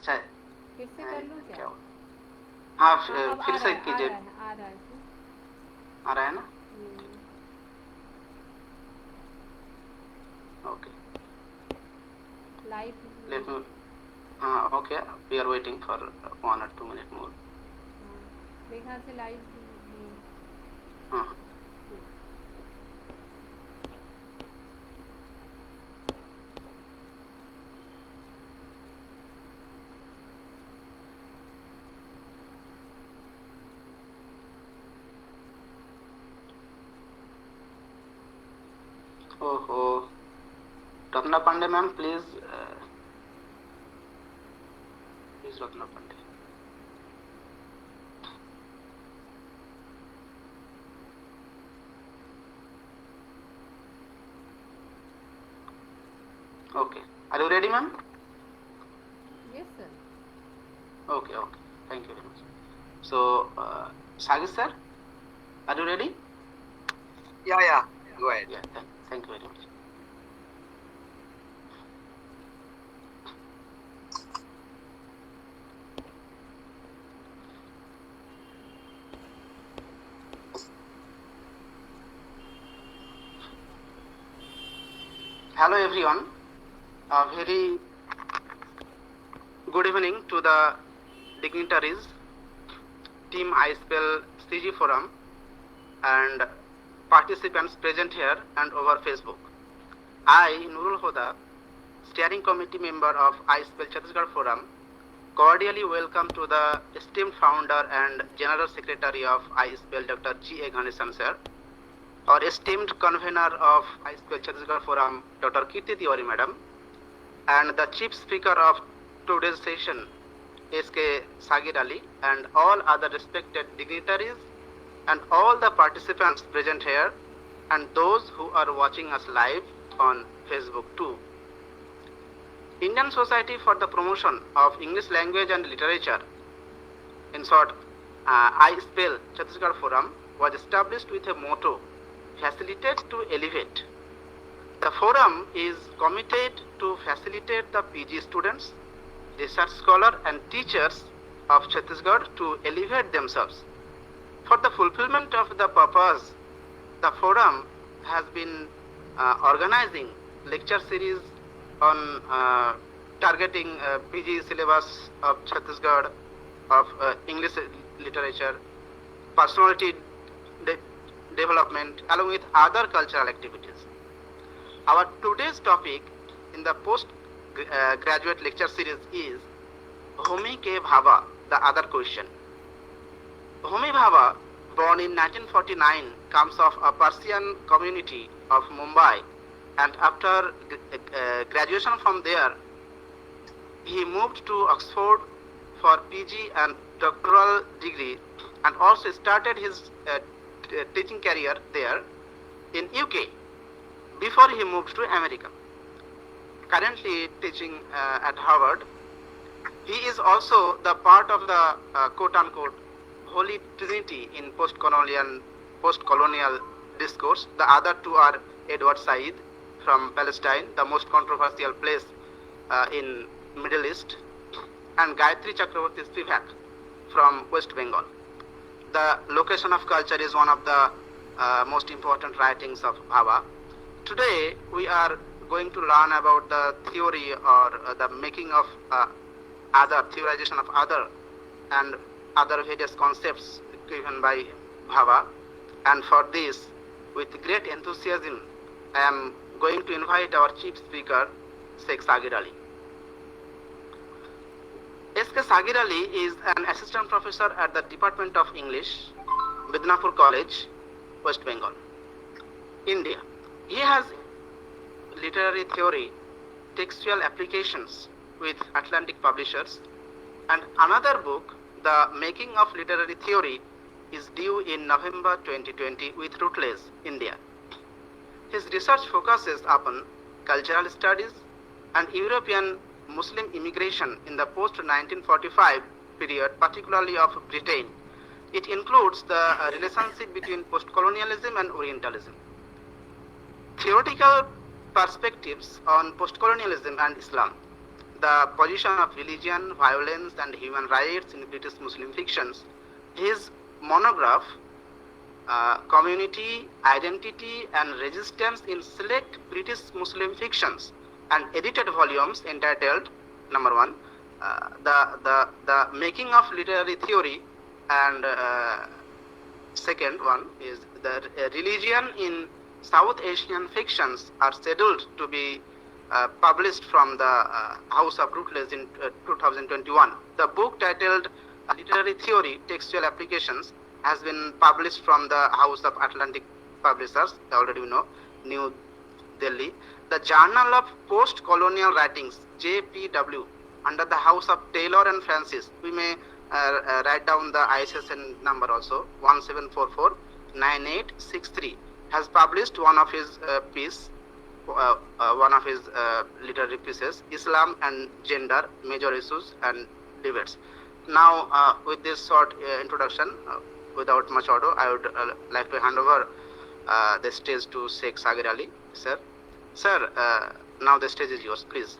चाहे फिर से कर लूं क्या? हाँ अब फिर से कीजिए। आ रहा है आ रहा है ना? Okay live let me okay we are waiting for 1 or 2 minutes more. देखा से लाइव हाँ ओहो Ratna Pandey ma'am please Ratna Pandey okay are you ready ma'am? Yes sir. Okay thank you very much. So Sagir sir, are you ready? Yeah go ahead. Yeah thank you very much. Hello everyone, a very good evening to the dignitaries, team ISPEL CG forum and participants present here and over Facebook. I, Nurul Hoda, steering committee member of ISPEL Chhattisgarh forum, cordially welcome to the esteemed founder and general secretary of ISPEL Dr. G.A. Ganesan sir, our esteemed convener of ISPEL Chhattisgarh forum Dr. Kirti Tiwari madam, and the chief speaker of today's session S.K. Sagir Ali, and all other respected dignitaries and all the participants present here and those who are watching us live on Facebook too. Indian Society for the Promotion of English Language and Literature, in short ISPEL Chhattisgarh forum, was established with a motto, facilitate to elevate. The forum is committed to facilitate the PG students, research scholars and teachers of Chhattisgarh to elevate themselves. For the fulfillment of the purpose, the forum has been organizing lecture series on targeting PG syllabus of Chhattisgarh, of English literature, personality development, along with other cultural activities. Our today's topic in the post-graduate lecture series is Homi ke Bhabha, the other question. Homi Bhabha, born in 1949, comes of a Persian community of Mumbai, and after graduation from there, he moved to Oxford for PG and doctoral degree, and also started his teaching career there in UK before he moved to America. Currently teaching at Harvard. He is also the part of the quote-unquote Holy Trinity in post-colonial discourse. The other two are Edward Said from Palestine, the most controversial place in Middle East, and Gayatri Chakraborty Spivak from West Bengal. The location of culture is one of the most important writings of Bhabha. Today we are going to learn about the theory or the making of other theorization of other and other various concepts given by Bhabha, and for this, with great enthusiasm, I am going to invite our chief speaker, Sheikh Sagir Ali. S.K. Sagir Ali is an assistant professor at the Department of English, Midnapore College, West Bengal, India. He has literary theory, textual applications with Atlantic Publishers, and another book, The Making of Literary Theory, is due in November 2020 with Routledge, India. His research focuses upon cultural studies and European Muslim immigration in the post-1945 period, particularly of Britain. It includes the relationship between post-colonialism and Orientalism. Theoretical perspectives on post-colonialism and Islam. the position of religion, violence, and human rights in British Muslim fictions. His monograph, Community, Identity, and Resistance in Select British Muslim Fictions, and edited volumes entitled, number 1, the Making of Literary Theory, and second one is the Religion in South Asian Fictions, are scheduled to be published from the House of Routledge in 2021. The book titled Literary Theory, Textual Applications has been published from the House of Atlantic Publishers, already we know, New Delhi. The Journal of Post-Colonial Writings, JPW, under the House of Taylor and Francis. We may write down the ISSN number also, 17449863, has published one of his literary pieces, Islam and Gender, Major Issues and Debates. Now, with this short introduction, without much ado, I would like to hand over the stage to Sheikh Sagir Ali, sir. Sir, now the stage is yours, please.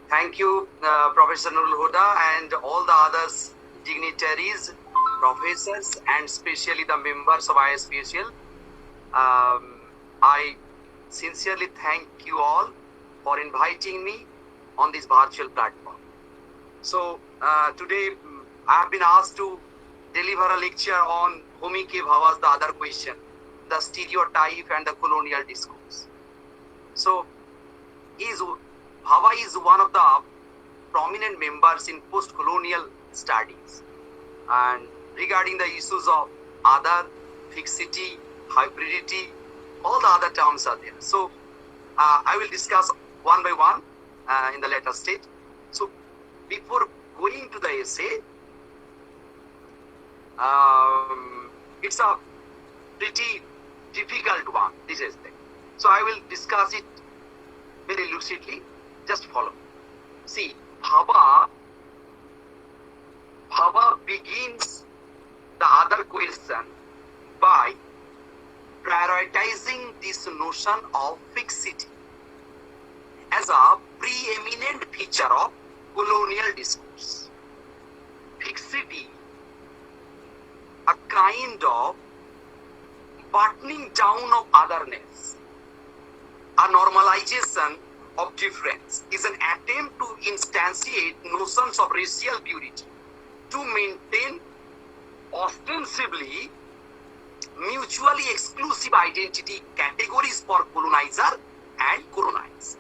Thank you, Professor Nurul Huda and all the others dignitaries, professors, and especially the members of ISPSL. I sincerely thank you all for inviting me on this virtual platform. So today I have been asked to deliver a lecture on Homi ke Bhabha's The Other Question, the Stereotype and the Colonial Discourse. So Bhabha is one of the prominent members in post-colonial studies, and regarding the issues of other, fixity, hybridity, all the other terms are there. So I will discuss one by one in the later stage. So before going to the essay, it's a pretty difficult one, this essay. So I will discuss it very lucidly. Just follow. See, Bhabha begins the other question by prioritizing this notion of fixity as a preeminent feature of colonial discourse. Fixity, a kind of buttoning down of otherness, a normalization of difference, is an attempt to instantiate notions of racial purity, to maintain ostensibly mutually exclusive identity categories for colonizer and colonized.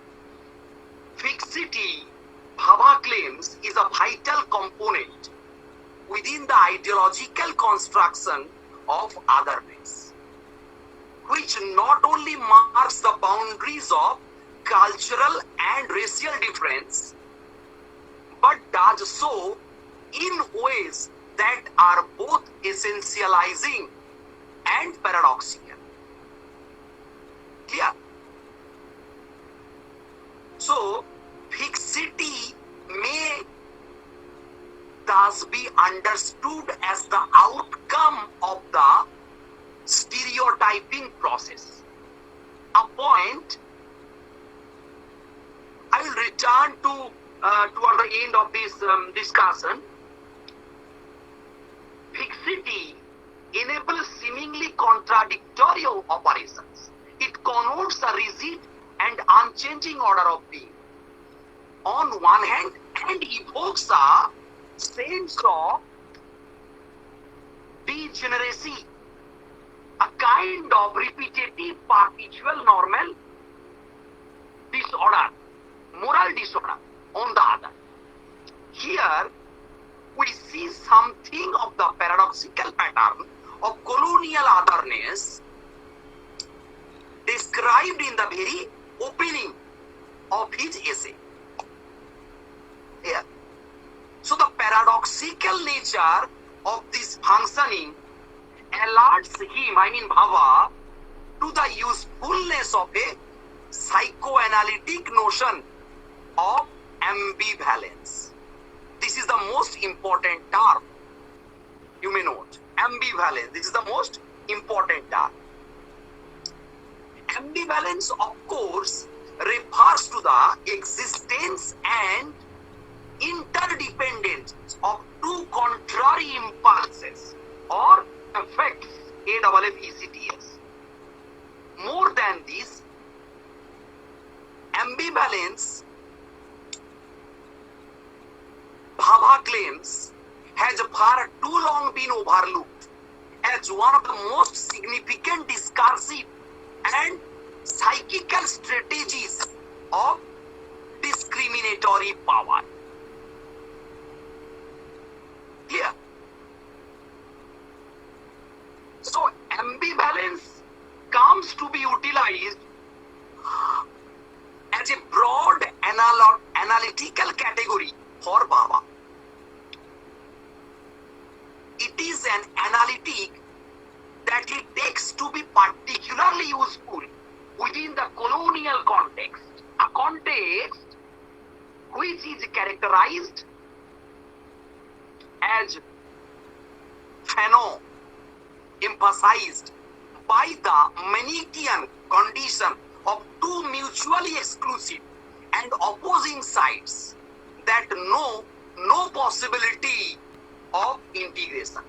Fixity, Bhabha claims, is a vital component within the ideological construction of otherness, which not only marks the boundaries of cultural and racial difference, but does so in ways that are both essentializing and paradoxical. Clear? So, fixity may thus be understood as the outcome of the stereotyping process. A point I will return to toward the end of this discussion. Fixity enables seemingly contradictory operations. It connotes a rigid and unchanging order of being on one hand, and evokes a sense of degeneracy, a kind of repetitive perpetual normal disorder, moral disorder on the other. Here we see something of the paradoxical pattern of colonial otherness described in the very opening of his essay. Here. So the paradoxical nature of this functioning alerts him, Bhabha, to the usefulness of a psychoanalytic notion of ambivalence. This is the most important term. You may note, ambivalence. This is the most important term. Ambivalence, of course, refers to the existence and interdependence of two contrary impulses or affects, AFFECTS. More than this, ambivalence, Bhabha claims, has for too long been overlooked as one of the most significant discursive and psychical strategies of discriminatory power. Clear? So ambivalence comes to be utilized as a broad analytical category for Bhabha. It is an analytic that it takes to be particularly useful within the colonial context, a context which is characterized as emphasized by the Manichaean condition of two mutually exclusive and opposing sides that know no possibility of integration.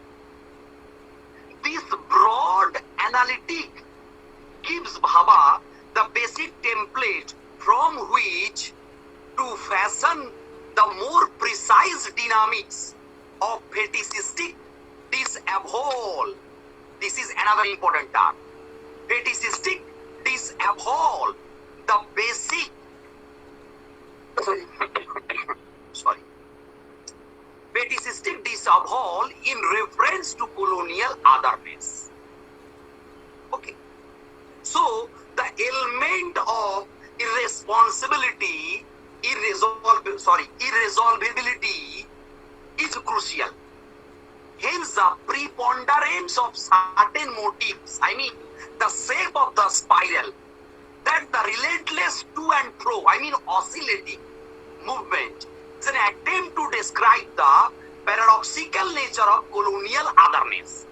This broad analytic gives Bhabha the basic template from which to fashion the more precise dynamics of fetishistic disavowal. This is another important term. Fetishistic disavowal, the basic fetishistic disavowal in reference to colonial otherness. Okay. So the element of irresolvability is crucial. Hence the preponderance of certain motives, I mean the shape of the spiral, that the relentless to and fro, I mean oscillating movement, is an attempt to describe the paradoxical nature of colonial otherness.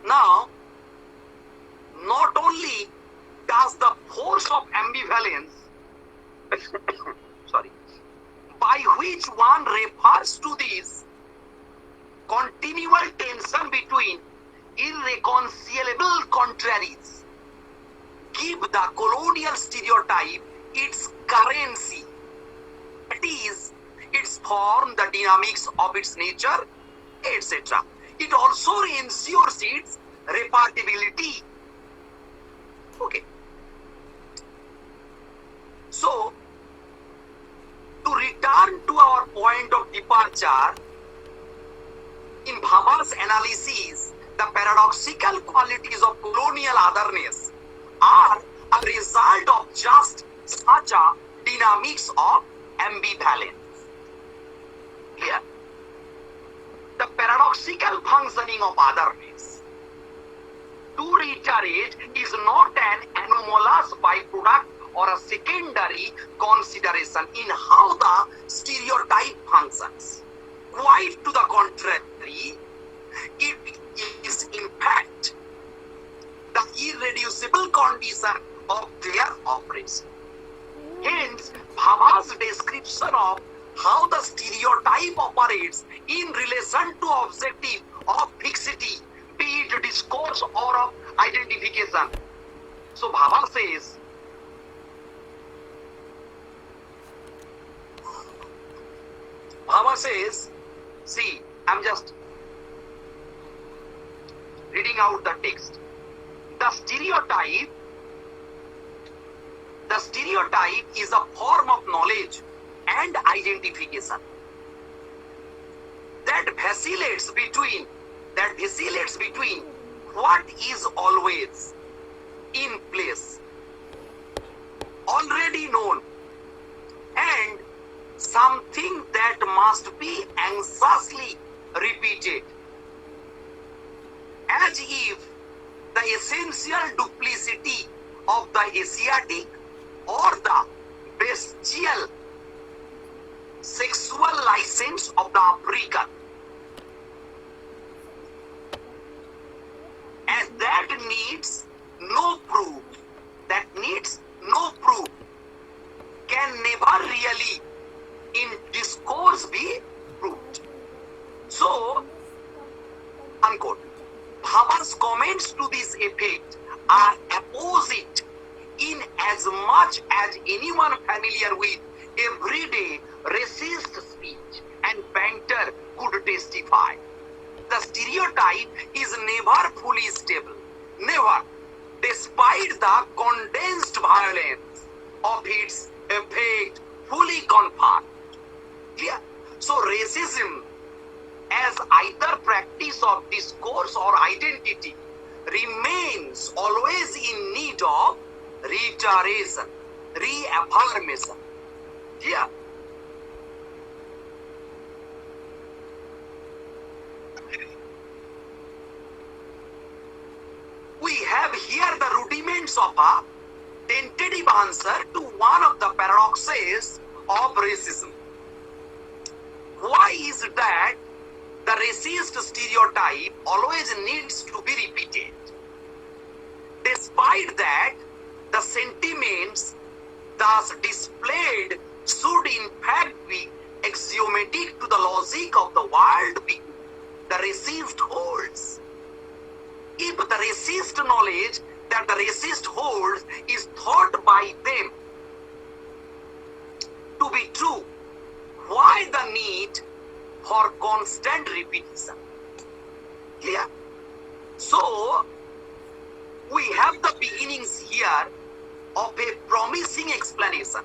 Now, not only does the force of ambivalence by which one refers to this continual tension between irreconcilable contraries give the colonial stereotype its currency, that is, its form, the dynamics of its nature, etc. It also ensures its reparability. Okay. So, to return to our point of departure, in Bhabha's analysis, the paradoxical qualities of colonial otherness are a result of just such a dynamics of ambivalence. Here, the paradoxical functioning of otherness, to reiterate, is not an anomalous byproduct or a secondary consideration in how the stereotype functions. Quite to the contrary, it is in fact the irreducible condition of their operation. Hence, Bhabha's description of how the stereotype operates in relation to objective of fixity, be it discourse or of identification. So Bhabha says, see, I'm just reading out the text. The stereotype is a form of knowledge and identification that vacillates between what is always in place, already known, and something that must be anxiously repeated, as if the essential duplicity of the Asiatic or the bestial sexual license of the African needs no proof, can never really in discourse be proved. So, unquote. Bhabha's comments to this effect are opposite in as much as anyone familiar with everyday racist speech and banter could testify. The stereotype is never fully stable, never, despite the condensed violence of its effect fully confirmed. Clear? So racism as either practice of discourse or identity remains always in need of reiteration, reaffirmation. Clear? We have here the rudiments of a tentative answer to one of the paradoxes of racism. Why is it that the racist stereotype always needs to be repeated? Despite that, the sentiments thus displayed should in fact be axiomatic to the logic of the worldview the racist holds. If the racist knowledge that the racist holds is thought by them to be true, why the need for constant repetition? Clear? So, we have the beginnings here of a promising explanation,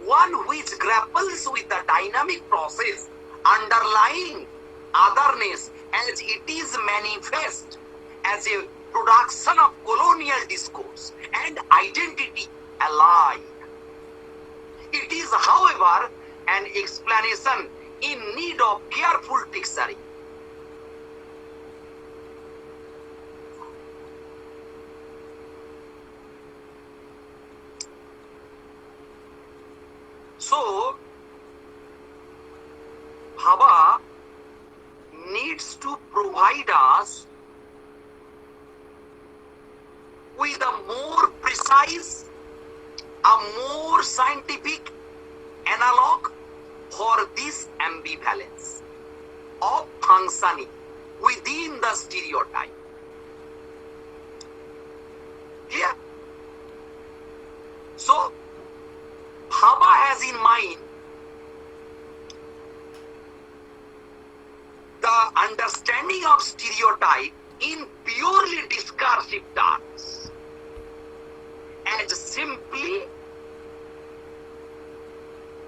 one which grapples with the dynamic process underlying otherness as it is manifest as a production of colonial discourse and identity alike. It is, however, an explanation in need of careful dictionary. So, Bhabha needs to provide us with a more precise, a more scientific analog for this ambivalence of functioning within the stereotype. Clear? So, Bhabha has in mind the understanding of stereotype in purely discursive terms as simply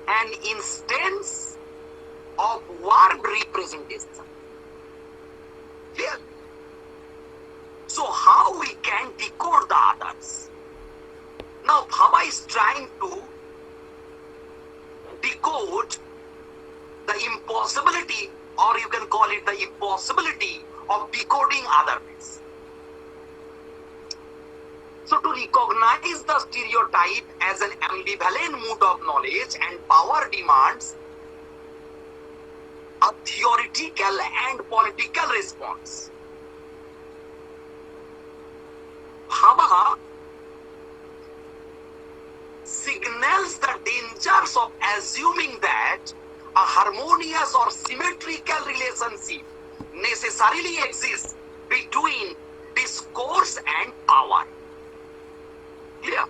an instance of word representation. Clear? So how we can decode the others? Now Bhabha is trying to decode the impossibility, or you can call it the impossibility of decoding otherness. So to recognize the stereotype as an ambivalent mood of knowledge and power demands a theoretical and political response. Bhabha signals the dangers of assuming that a harmonious or symmetrical relationship necessarily exists between discourse and power. Clear?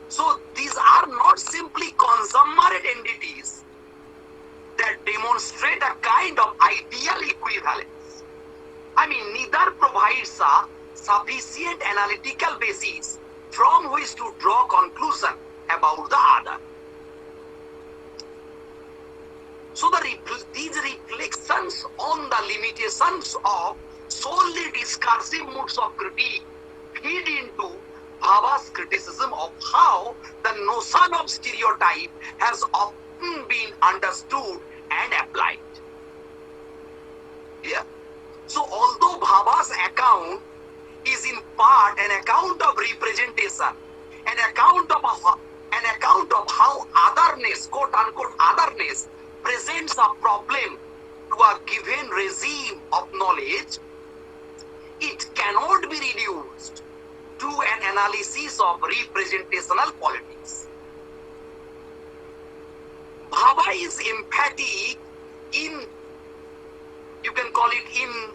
So these are not simply consummate entities that demonstrate a kind of ideal equivalence. I mean, neither provides a sufficient analytical basis from which to draw conclusion about the other. So these reflections on the limitations of solely discursive modes of critique feed into Bhabha's criticism of how the notion of stereotype has often been understood and applied. Yeah. So although Bhabha's account is in part an account of representation, an account of how otherness, quote unquote otherness, presents a problem to a given regime of knowledge, it cannot be reduced to an analysis of representational politics. Bhabha is emphatic in, you can call it in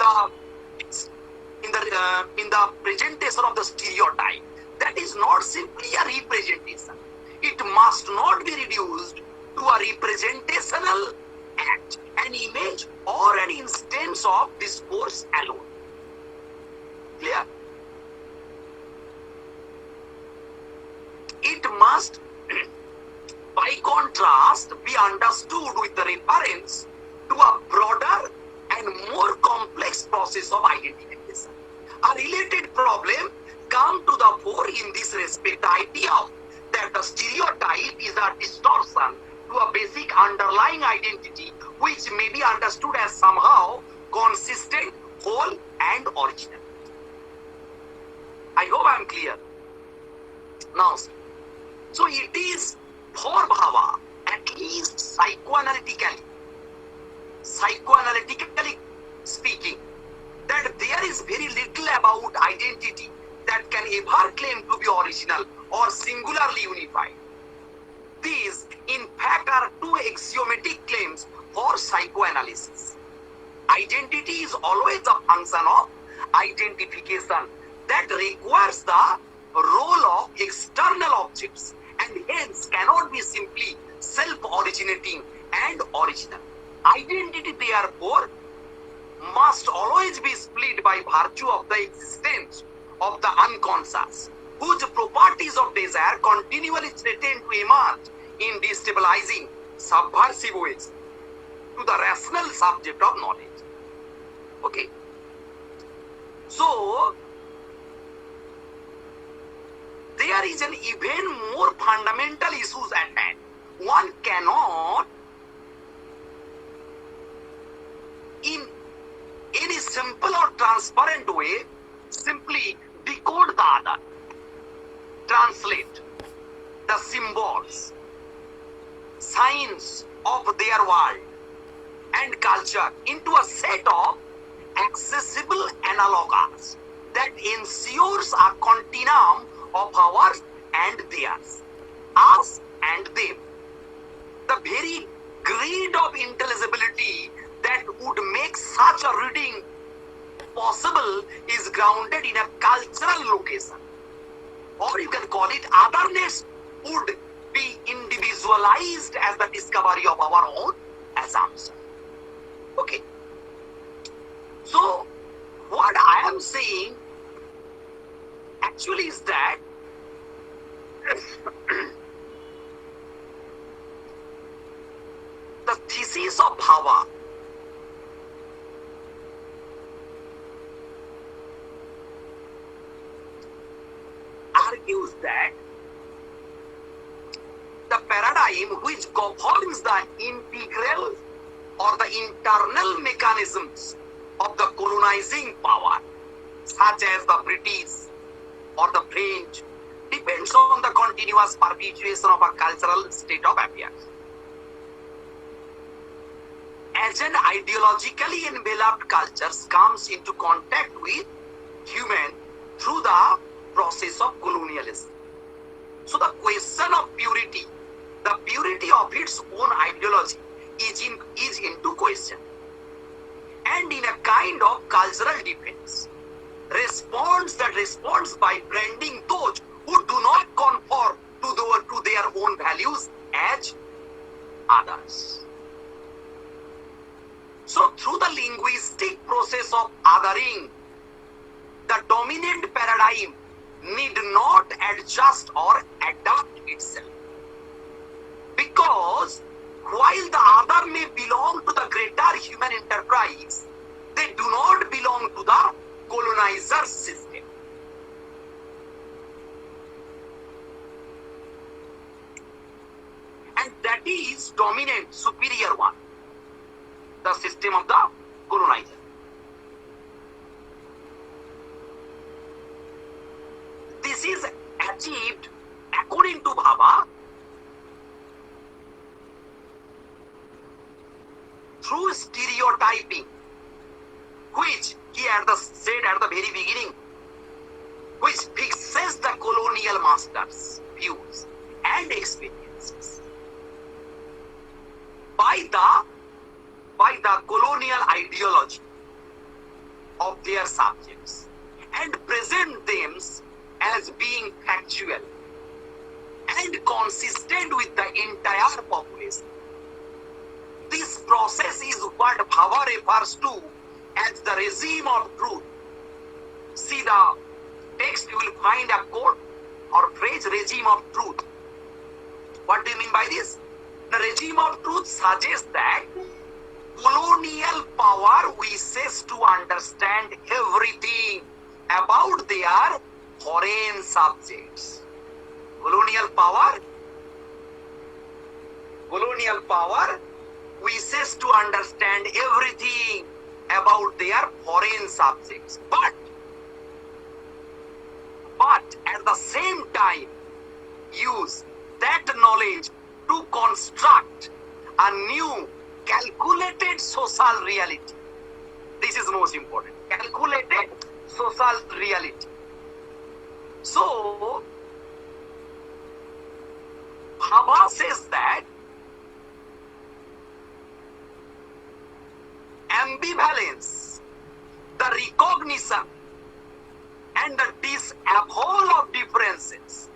the presentation of the stereotype. That is not simply a representation. It must not be reduced to a representational act, an image or an instance of discourse alone. Clear? It must, by contrast, be understood with the reference to a broader and more complex process of identification. A related problem comes to the fore in this respect, the idea that the stereotype is a distortion to a basic underlying identity which may be understood as somehow consistent, whole and original. I hope I am clear. Now, so it is for Bhabha, at least psychoanalytically speaking, that there is very little about identity that can ever claim to be original or singularly unified. These, in fact, are two axiomatic claims for psychoanalysis. Identity is always a function of identification that requires the role of external objects and hence cannot be simply self-originating and original. Identity, therefore, must always be split by virtue of the existence of the unconscious, whose properties of desire continually threaten to emerge in destabilizing, subversive ways to the rational subject of knowledge. Okay. So, there is an even more fundamental issues at hand. One cannot, in any simple or transparent way, simply decode the other, translate the symbols, signs of their world and culture into a set of accessible analogs that ensures a continuum of ours and theirs, us and them. The very grade of intelligibility that would make such a reading possible is grounded in a cultural location, or you can call it otherness would be individualized as the discovery of our own assumption. Okay. So, what I am saying actually is that the thesis of Bhabha argues that the paradigm which governs the integral or the internal mechanisms of the colonizing power, such as the British or the French, depends on the continuous perpetuation of a cultural state of affairs. As an ideologically enveloped culture comes into contact with human through the process of colonialism. So the question of purity, the purity of its own ideology is into question. And in a kind of cultural defense, responds by branding those who do not conform to their own values as others. So through the linguistic process of othering, the dominant paradigm need not adjust or adapt itself. Because while the other may belong to the greater human enterprise, they do not belong to the colonizer's system. And that is dominant, superior one, the system of the colonizer. This is achieved, according to Bhabha, stereotyping, which he said at the very beginning, which fixes the colonial masters' views and experiences by the colonial ideology of their subjects and present them as being factual and consistent with the entire population. This process is what Bhabha refers to as the regime of truth. See the text, you will find a quote or phrase, regime of truth. What do you mean by this? The regime of truth suggests that colonial power wishes to understand everything about their foreign subjects. Colonial power wishes to understand everything about their foreign subjects. But at the same time, use that knowledge to construct a new calculated social reality. This is most important. Calculated social reality. So, Bhabha says that ambivalence, the recognition and the disavowal of differences.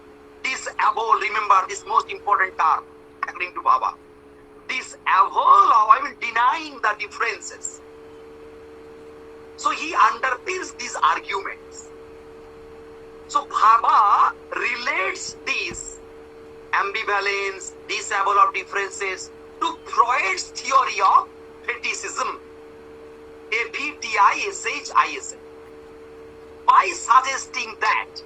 Disavowal, remember this most important term according to Bhabha. Disavowal of, denying the differences. So he underpins these arguments. So Bhabha relates this ambivalence, disavowal of differences to Freud's theory of fetishism, FETISHISM, by suggesting that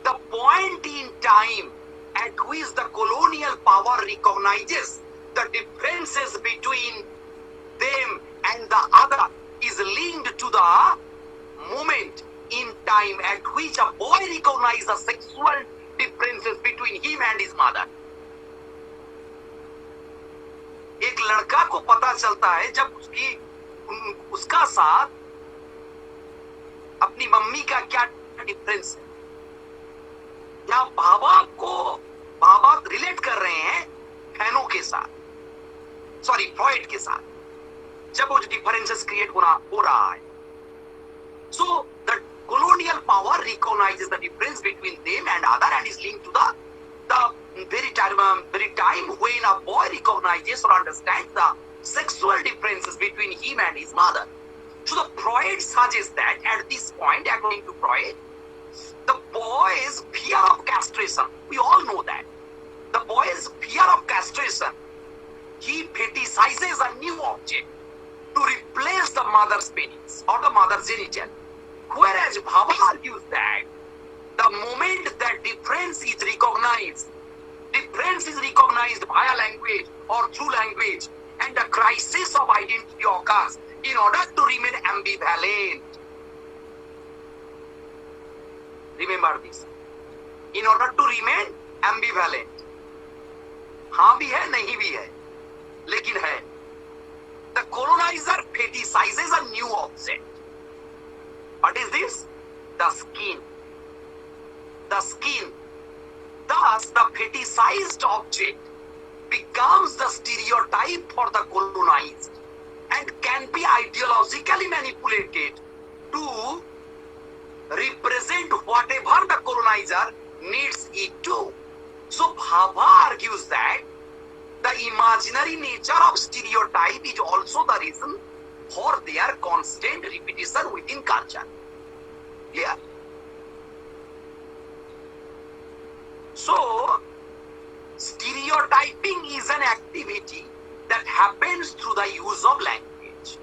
the point in time at which the colonial power recognizes the differences between them and the other is linked to the moment in time at which a boy recognizes the sexual differences between him and his mother. एक लड़का को पता चलता है जब उसका साथ अपनी मम्मी का क्या डिफरेंस है. या बाबा रिलेट कर रहे हैं फैनो के साथ, फ्रॉइड के साथ, जब वो डिफरेंसेस क्रिएट हो रहा है. So the colonial power recognizes the difference between them and other and is linked to the very time when a boy recognizes or understands the sexual differences between him and his mother. So the Freud suggests that at this point, according to Freud, the boy's fear of castration, we all know that, the boy's fear of castration, he fetishizes a new object to replace the mother's penis or the mother's genital. Whereas Bhabha argues that the moment that difference is recognized via language or through language, and the crisis of identity occurs in order to remain ambivalent. Remember this. In order to remain ambivalent. हाँ भी है, नहीं भी है, लेकिन है. The colonizer fetishizes a new object. What is this? The skin. The skin. Thus, the fetishized object becomes the stereotype for the colonized and can be ideologically manipulated to represent whatever the colonizer needs it to. So Bhabha argues that the imaginary nature of stereotype is also the reason for their constant repetition within culture. Clear? So, stereotyping is an activity that happens through the use of language,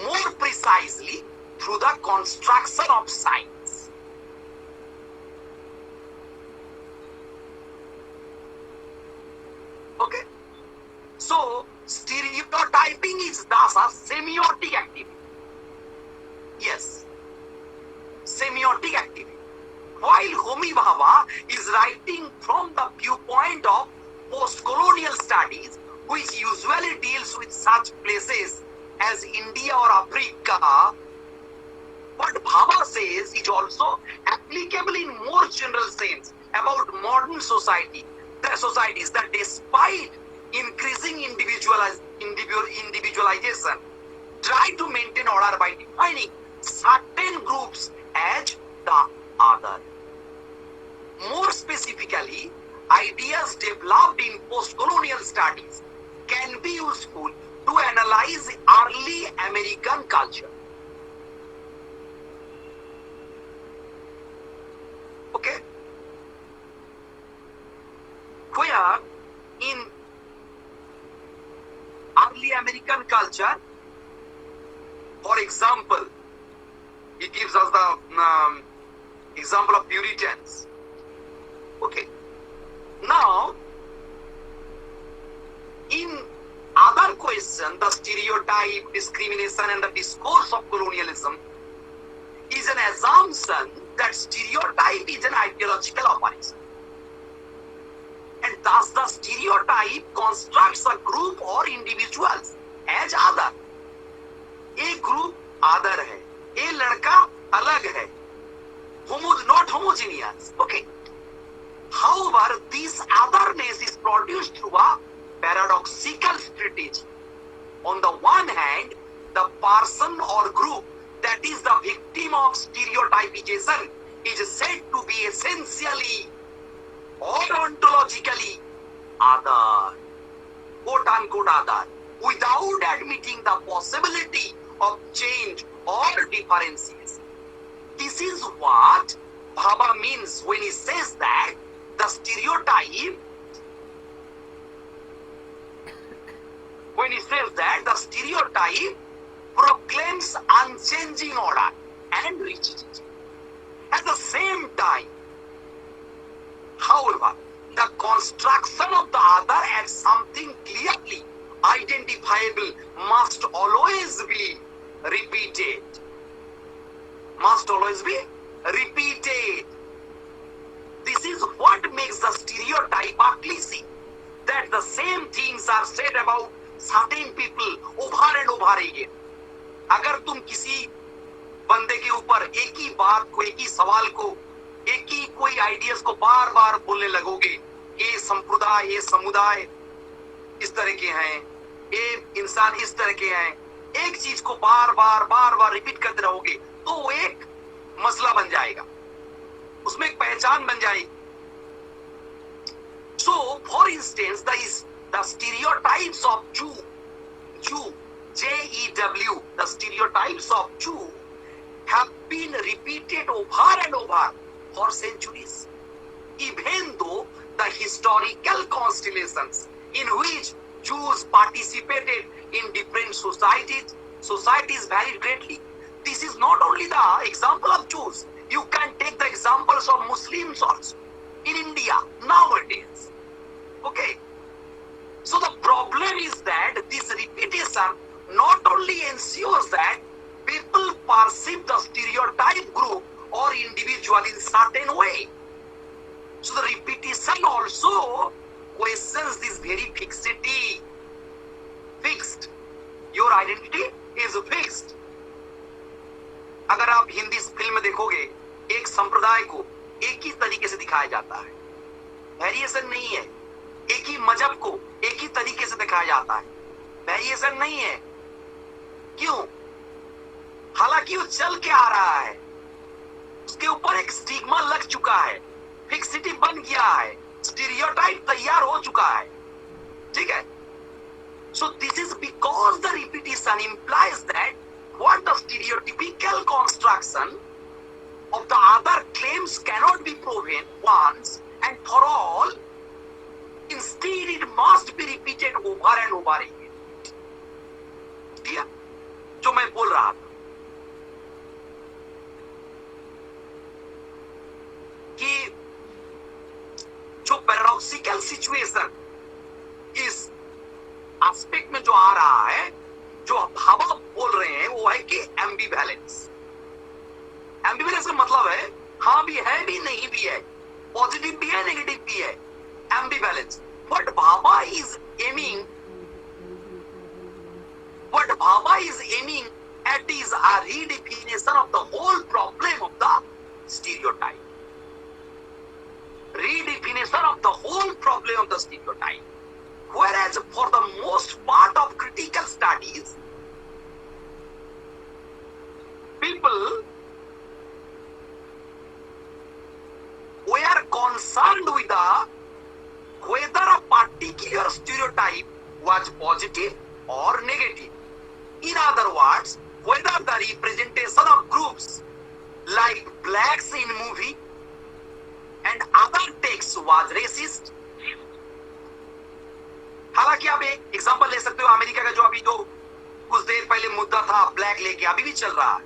more precisely through the construction of signs. Okay? So, stereotyping is thus a semiotic activity. Yes, semiotic activity. While Homi Bhabha is writing from the viewpoint of post-colonial studies, which usually deals with such places as India or Africa, what Bhabha says is also applicable in more general sense about modern society. The societies that despite increasing individualization, try to maintain order by defining certain groups as the other. More specifically, ideas developed in post-colonial studies can be useful to analyze early American culture. Okay? Where in early American culture, for example, he gives us the example of Puritans. Okay. Now, in other question, the stereotype, discrimination, and the discourse of colonialism is an assumption that stereotype is an ideological operation. And thus the stereotype constructs a group or individuals as other. A group other है, a लड़का अलग है, not homogeneous. Okay. However, this otherness is produced through a paradoxical strategy. On the one hand, the person or group that is the victim of stereotypization is said to be essentially or ontologically other, quote unquote other, without admitting the possibility of change or differences. This is what Bhabha means when he says that the stereotype, proclaims unchanging order and rigidity. At the same time, however, the construction of the other as something clearly identifiable must always be repeated. This is what makes the stereotype ugly, that the same things are said about certain people over and over again. अगर तुम किसी बंदे के ऊपर एक ही बात को, एक ही सवाल को, एक ही कोई आइडियाज को बार बार बोलने लगोगे, ये संप्रदाय, ये समुदाय इस तरह के हैं, ये इंसान इस तरह के हैं, एक चीज को बार बार रिपीट करते रहोगे, तो वो एक मसला बन जाएगा, उसमें एक पहचान बन जाएगी. So, for instance, the stereotypes of Jew, Jew, the stereotypes of Jew have been repeated over and over for centuries. Even though the historical constellations in which Jews participated in different societies varied greatly. This is not only the example of Jews. You can take the examples of Muslims also in India nowadays. Okay. So the problem is that this repetition not only ensures that people perceive the stereotype group or individual in certain way. So the repetition also questions this very fixity. Fixed. Your identity is fixed. अगर आप Hindi film में देखोगे, एक संप्रदाय को एक ही तरीके से दिखाया जाता है, वेरिएशन नहीं है. एक ही मजहब को एक ही तरीके से दिखाया जाता है, वेरिएशन नहीं है. क्यों? हालांकि वो चल के आ रहा है, उसके ऊपर एक स्टिग्मा लग चुका है, फिक्सिटी बन गया है, स्टीरियोटाइप तैयार हो चुका है. ठीक है? So this is because the repetition implies that what the stereotypical construction of the other claims cannot be proven once and for all. Instead, it must be repeated over and over again. ठीक है? जो मैं बोल रहा था कि जो paradoxical situation इस एस्पेक्ट में जो आ रहा है, जो भाभा बोल रहे हैं, वो है कि एम्बिवैलेंस. एम्बिवैलेंस का मतलब है हाँ भी है भी नहीं भी है, पॉजिटिव भी है नेगेटिव भी है. Ambivalence. What Bhabha is was positive or negative. In other words, whether the representation of groups like blacks in movie and other texts was racist. हालांकि आप एक एग्जांपल ले सकते हो अमेरिका का, जो अभी जो कुछ देर पहले मुद्दा था ब्लैक लेके, अभी भी चल रहा है।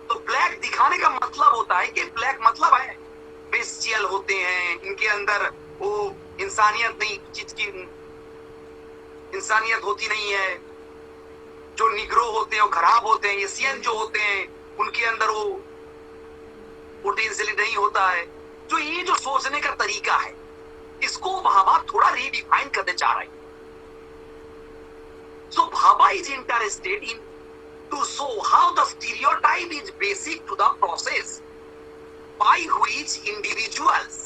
तो ब्लैक दिखाने का मतलब होता है कि ब्लैक मतलब है बेस्टियल होते हैं, इनके अंदर वो इंसानियत नहीं, चीज की इंसानियत होती नहीं है। जो निग्रो होते हैं वो खराब होते हैं, एशियन जो होते हैं उनके अंदर वो पोटेंशियली नहीं होता है। जो ये जो सोचने का तरीका है, इसको भाभा थोड़ा रीडिफाइन करने चाह रहा है। So Bhabha is interested in to show how the stereotype is basic to the process by which individuals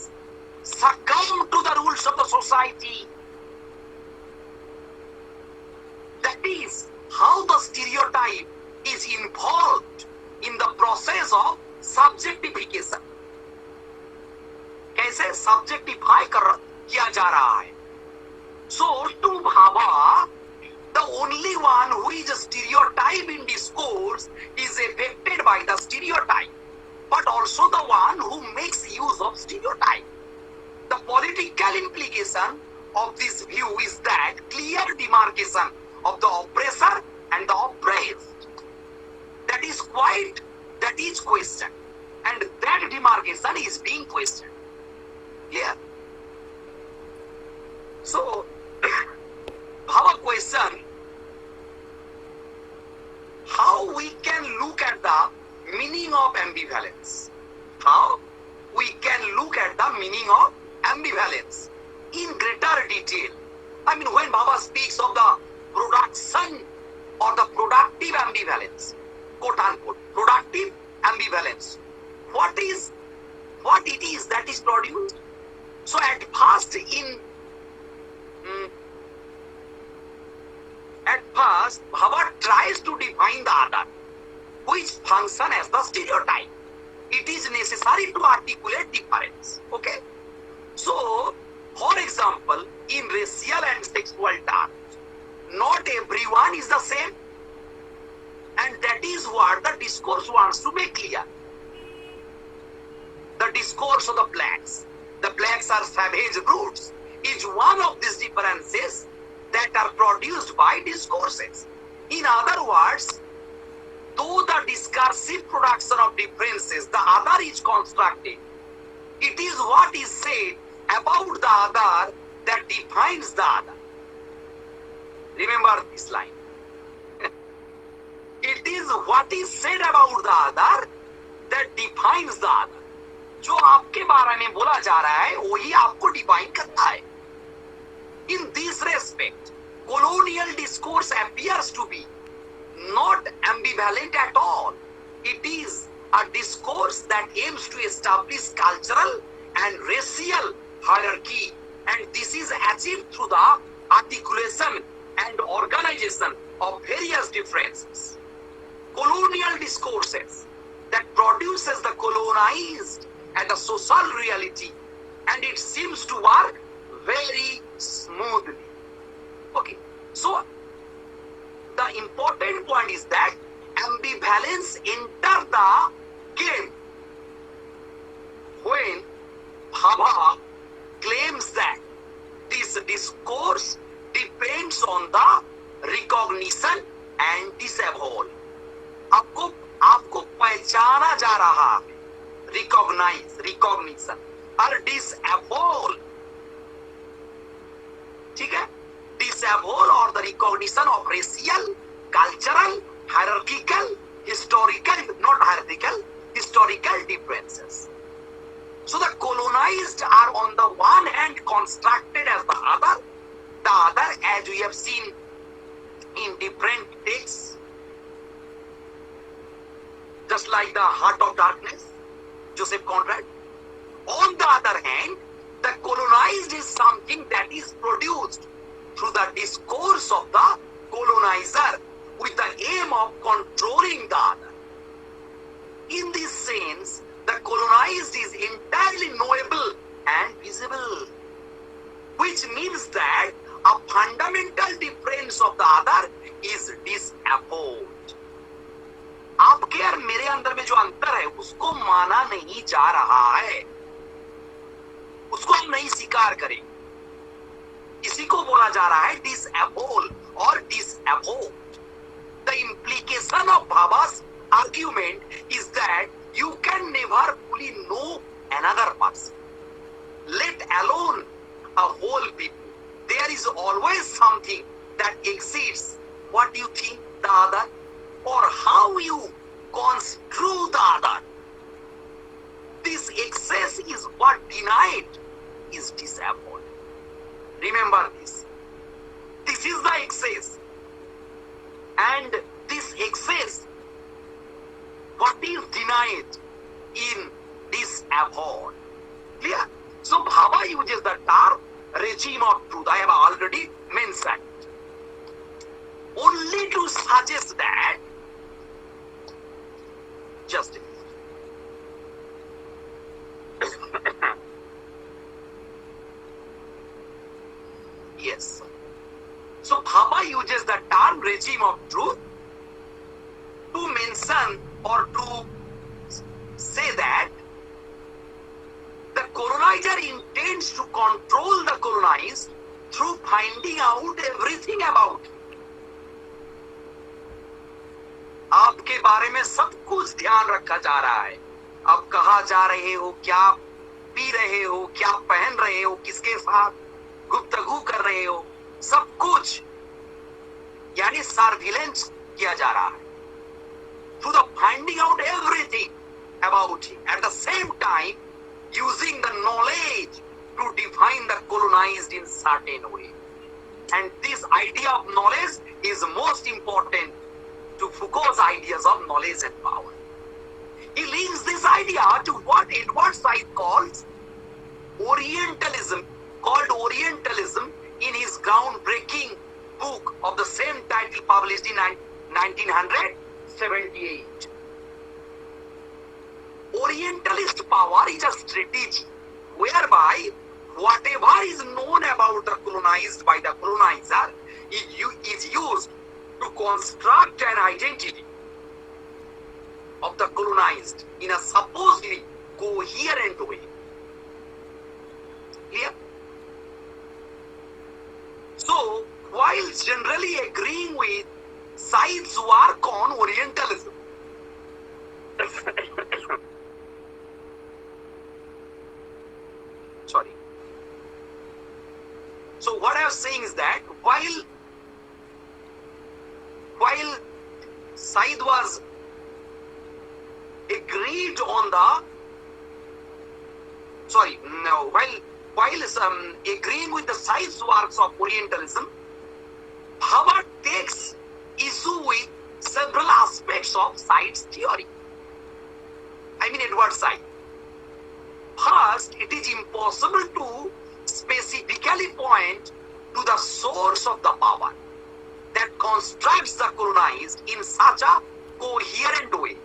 succumb to the rules of the society. That is how the stereotype is involved in the process of subjectification. कैसे subjectify किया जा रहा है। So to Bhabha, the only one who is a stereotype in discourse is affected by the stereotype, but also the one who makes use of stereotype. The political implication of this view is that clear demarcation of the oppressor and the oppressed. That is questioned, and that demarcation is being questioned. Clear? So, Bhabha question how we can look at the meaning of ambivalence. How we can look at the meaning of ambivalence in greater detail. I mean, when Bhabha speaks of the production or the productive ambivalence, quote unquote, productive ambivalence, what it is that is produced? So at first Bhabha tries to define the other, which function as the stereotype. It is necessary to articulate difference. Okay? So, for example, in racial and sexual terms, not everyone is the same, and that is what the discourse wants to make clear. The discourse of the blacks are savage brutes, is one of these differences that are produced by discourses. In other words, though the discursive production of differences, the other is constructed. It is what is said about the other that defines the other. Remember this line. It is what is said about the other that defines the other. जो आपके बारे में बोला जा रहा है वही आपको डिफाइन करता है. In this respect, colonial discourse appears to be not ambivalent at all. It is a discourse that aims to establish cultural and racial hierarchy, and this is achieved through the articulation and organization of various differences. Colonial discourses that produces the colonized and the social reality, and it seems to work very smoothly. Okay, so the important point is that ambivalence enters the game when Bhabha claims that this discourse depends on the recognition and disavowal. आपको पहचाना जा रहा है, recognition और disavowal. ठीक है? Disavowal or the recognition of racial, cultural, hierarchical, historical, not hierarchical, historical differences. So the colonized are on the one hand constructed as the other as we have seen in different texts, just like the Heart of Darkness, Joseph Conrad. On the other hand, the colonized is something that is produced through the discourse of the colonizer with the aim of controlling the other. In this sense, the colonized is entirely knowable and visible, which means that a fundamental difference of the other is disavowed. आपके और मेरे अंदर में जो अंतर है उसको माना नहीं जा रहा है, उसको हम नहीं स्वीकार करें, इसी को बोला जा रहा है disavow और disavow. The implication of Bhabha's argument is that you can never fully know another person, let alone a whole people. There is always something that exceeds what you think the other or how you construe the other. This excess is what denied is disavowed. Remember this. This is the excess. And this excess, what is denied in disavowed. Clear? So Bhabha uses the term regime of truth. I have already mentioned. Only to suggest that, just a minute. Yes. So Bhabha uses the term regime of truth to mention or to say that the colonizer intends to control the colonized through finding out everything about him. आपके बारे में सब कुछ ध्यान रखा जा रहा है. आप कहाँ जा रहे हो, क्या पी रहे हो, क्या पहन रहे हो, किसके साथ गुफ्तगू कर रहे हो, सब कुछ यानी सर्विलेंस किया जा रहा है. Through the finding out everything about him, at the same time using the knowledge to define the colonized in certain way. And this idea of knowledge is most important to Foucault's ideas of knowledge and power. He links this idea to what Edward Said calls Orientalism, in his groundbreaking book of the same title published in 1978. Orientalist power is a strategy whereby whatever is known about the colonized by the colonizer is used to construct an identity of the colonized in a supposedly coherent way. Clear? So, while generally agreeing with Said's work on Orientalism, sorry. So what I was saying is that while Said was agreed on the while agreeing with the Said's works of Orientalism, Bhabha takes issue with several aspects of Said's theory. I mean Edward Said. First, it is impossible to specifically point to the source of the power that constructs the colonized in such a coherent way.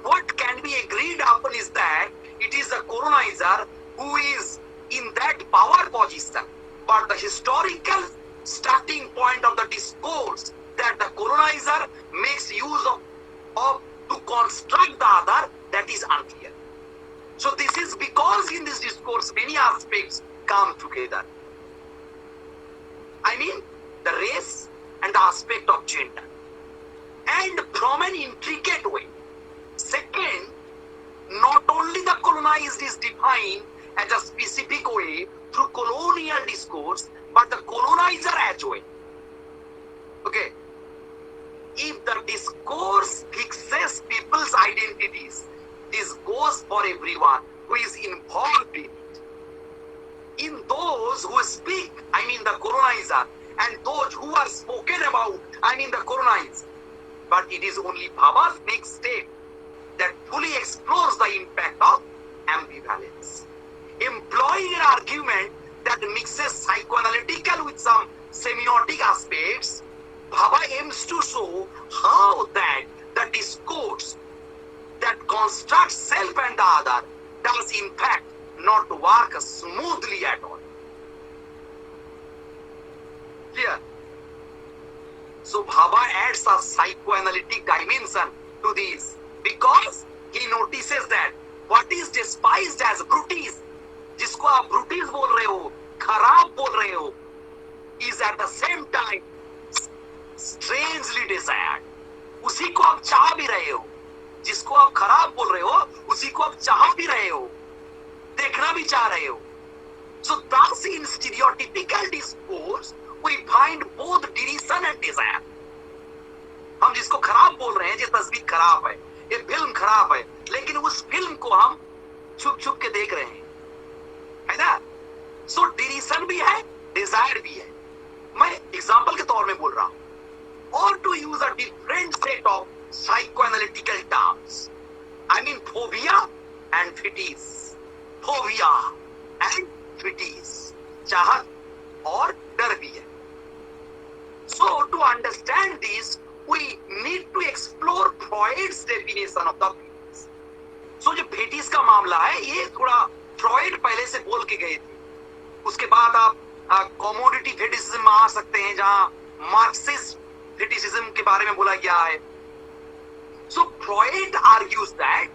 What can be agreed upon is that it is the colonizer who is in that power position, but the historical starting point of the discourse that the colonizer makes use of to construct the other, that is unclear. So this is because in this discourse many aspects come together. I mean the race and the aspect of gender, and from an intricate way. Second, not only the colonized is defined as a specific way through colonial discourse, but the colonizer as well. Okay. If the discourse fixes people's identities, this goes for everyone who is involved in it. In those who speak, I mean the colonizer, and those who are spoken about, I mean the colonized. But it is only Bhabha's next step that fully explores the impact of ambivalence. Employing an argument that mixes psychoanalytical with some semiotic aspects, Bhabha aims to show how that the discourse that constructs self and the other does in fact not work smoothly at all. psychoanalytic dimension to this, because he notices that what is despised as brutish, जिसको आप brutish बोल रहे हो, खराब बोल रहे हो, is at the same time strangely desired. उसी को आप चाह भी रहे हो, जिसको आप खराब बोल रहे हो उसी को आप चाह भी रहे हो, देखना भी चाह रहे हो. So thus in stereotypical discourse we find both derision and desire. हम जिसको खराब बोल रहे हैं, ये तस्वीर खराब है, ये फिल्म खराब है, लेकिन उस फिल्म को हम छुप छुप के देख रहे हैं, है ना? So derision भी है, desire भी है. मैं एग्जाम्पल के तौर में बोल रहा हूं. Or to use a different set of psychoanalytical terms, I mean phobia and fetish. Phobia and fetish, चाहत और डर भी है. So to understand this, we need to explore Freud's definition of the fetish. So जो fetish का मामला है, ये थोड़ा फ्रॉइड पहले से बोल के गए थे. उसके बाद आप कॉमोडिटी फेटिशिज्म में आ सकते हैं, जहां मार्क्सिस्ट फेटिशिज्म के बारे में बोला गया है. So Freud argues that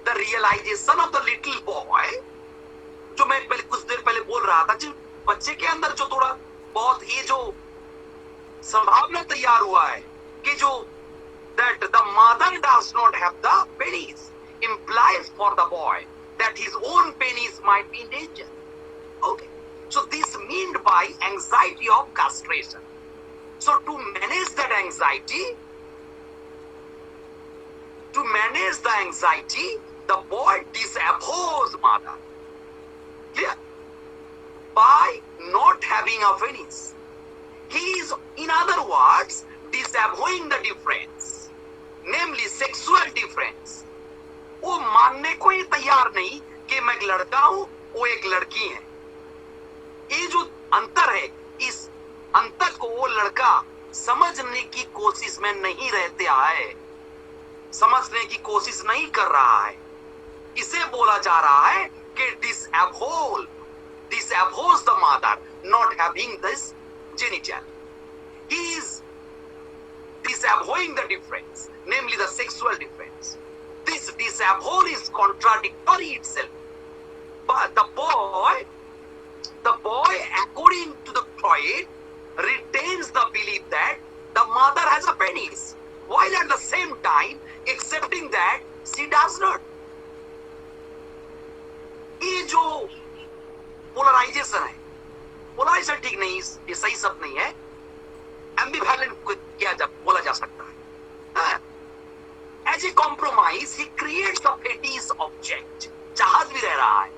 the realization of the little boy, जो मैं पहले कुछ देर पहले बोल रहा था, जो बच्चे के अंदर जो थोड़ा बहुत ये जो संभावना तैयार हुआ है कि जो that the mother does not have the pennies implies for the boy that his own pennies might be in danger. Okay, so this meant by anxiety of castration. So to manage that anxiety, the boy disavows mother. Clear? By not having a penis. He is, in other words, disavowing the difference, namely sexual difference. वो मानने को ही तैयार नहीं कि मैं एक लड़का हूं, वो एक लड़की है. ये जो अंतर है, इस अंतर को वो लड़का समझने की कोशिश में नहीं रहते है, समझने की कोशिश नहीं कर रहा है. इसे बोला जा रहा है कि disavows the mother not having this genital. He is disavowing the difference, namely the sexual difference. This disavow is contradictory itself. But the boy, according to the Freud, retains the belief that the mother has a penis, while at the same time accepting that she does not. ये जो polarisation है, polarisation ठीक नहीं, ये सही शब्द नहीं है, एम्बिवैलेंट बोला जा सकता है. As a compromise, he creates a fetish object. चाहत भी रह रहा है.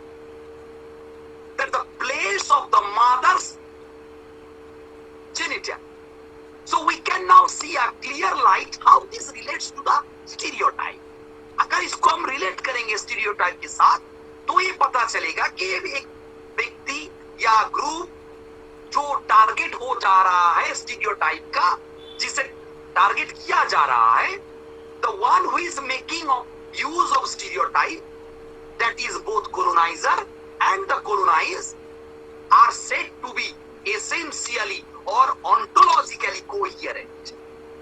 That the place of the mother's genital. So we can now see a clear light how this relates to the stereotype. अगर इसको हम रिलेट करेंगे स्टीरियोटाइप के साथ, तो ये पता चलेगा कि एक व्यक्ति या ग्रुप जो टारगेट हो जा रहा है स्टीरियोटाइप का, जिसे टारगेट किया जा रहा है, the one who is making use of stereotype, that is both colonizer and the colonized, are said to be essentially or ontologically coherent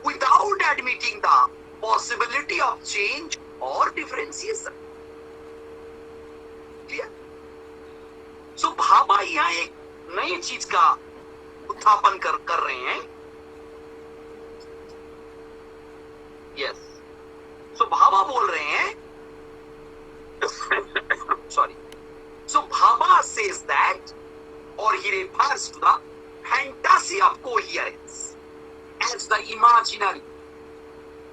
without admitting the possibility of change or differentiation. Clear? So Bhabha यहाँ एक नई चीज का उत्थापन कर रहे हैं. Yes. So Bhabha बोल रहे हैं sorry. So Bhabha says that, or he refers to the fantasy of coherence as the imaginary,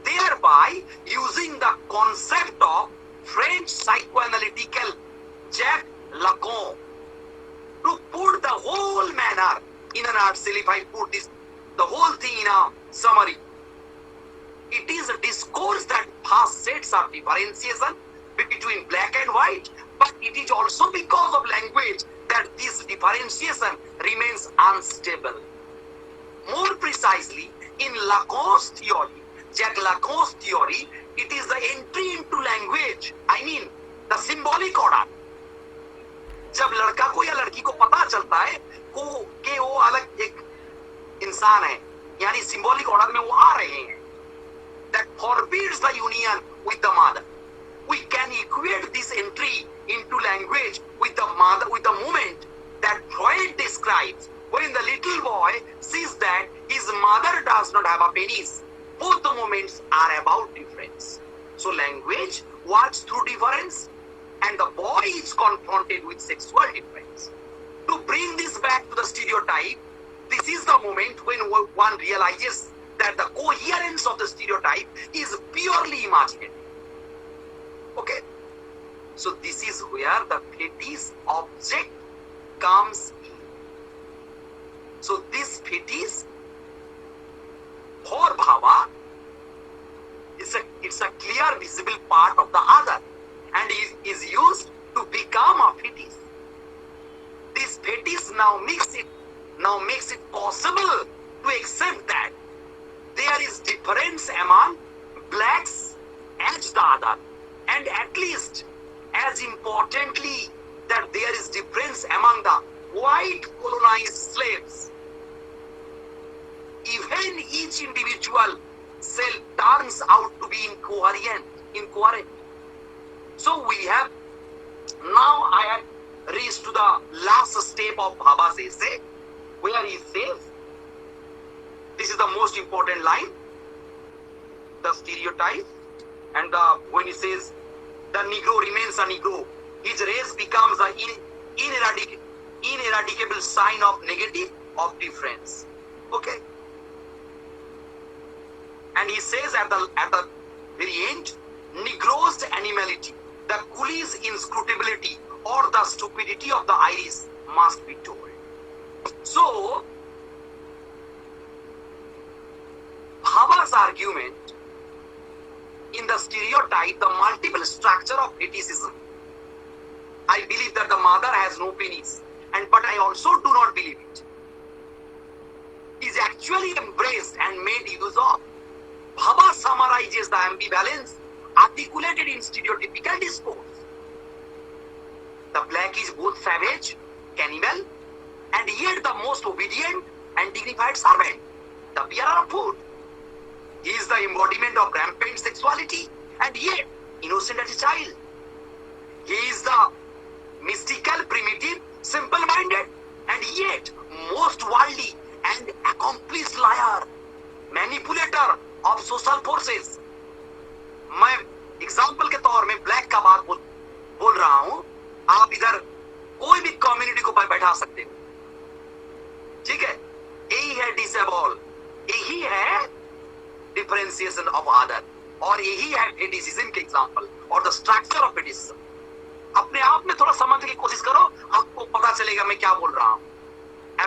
thereby using the concept of French psychoanalytical Jacques Lacan to put the whole matter in a nutshell. If I put this, the whole thing in a summary, it is a discourse that first sets up differentiation between black and white, but it is also because of language that this differentiation remains unstable. More precisely, in Lacan's theory, Jacques Lacan's theory, it is the entry into language, I mean the symbolic order. जब लड़का को या लड़की को पता चलता है कि वो अलग एक इंसान है, यानी सिंबॉलिक ऑर्डर में वो आ रहे हैं, forbids the union with the mother. We can equate this entry into language with the mother, with the moment that Freud describes when the little boy sees that his mother does not have a penis. Both the moments are about difference. So language works through difference, and the boy is confronted with sexual difference. To bring this back to the stereotype, this is the moment when one realizes that the coherence of the stereotype is purely imaginary. Okay? So this is where the fetish object comes in. So this fetish for Bhabha it's a clear visible part of the other and is used to become a fetish. This fetish now makes it possible to accept that there is difference among blacks as the other, and at least as importantly that there is difference among the white colonized slaves. Even each individual cell turns out to be incoherent. So we have now I have reached to the last step of Bhabha's essay, where he says, this is the most important line, the stereotype, and when he says the Negro remains a Negro, his race becomes an ineradicable sign of negative of difference. Okay. And he says at the very end, Negro's animality, the coolie's inscrutability, or the stupidity of the iris must be told. So, Bhabha's argument in the stereotype, the multiple structure of fetishism. I believe that the mother has no penis, but I also do not believe it. Is actually embraced and made use of. Bhabha summarizes the ambivalence articulated in stereotypical discourse. The black is both savage, cannibal, and yet the most obedient and dignified servant, the bearer of food. He is the embodiment of rampant sexuality, and yet innocent as a child. He is the mystical, primitive, simple-minded, and yet most worldly and accomplished liar, manipulator of social forces. मैं example के तौर में black का बात बोल रहा हूं, आप इधर कोई भी कम्युनिटी को बैठा सकते हो, ठीक है? यही है डिसेबल, यही है डिफरेंशिएशन ऑफ अदर, और यही है फेटिशिज्म के एग्जाम्पल और द स्ट्रक्चर ऑफ फेटिशिज्म. अपने आप में थोड़ा समझने की कोशिश करो, आपको पता चलेगा मैं क्या बोल रहा हूं.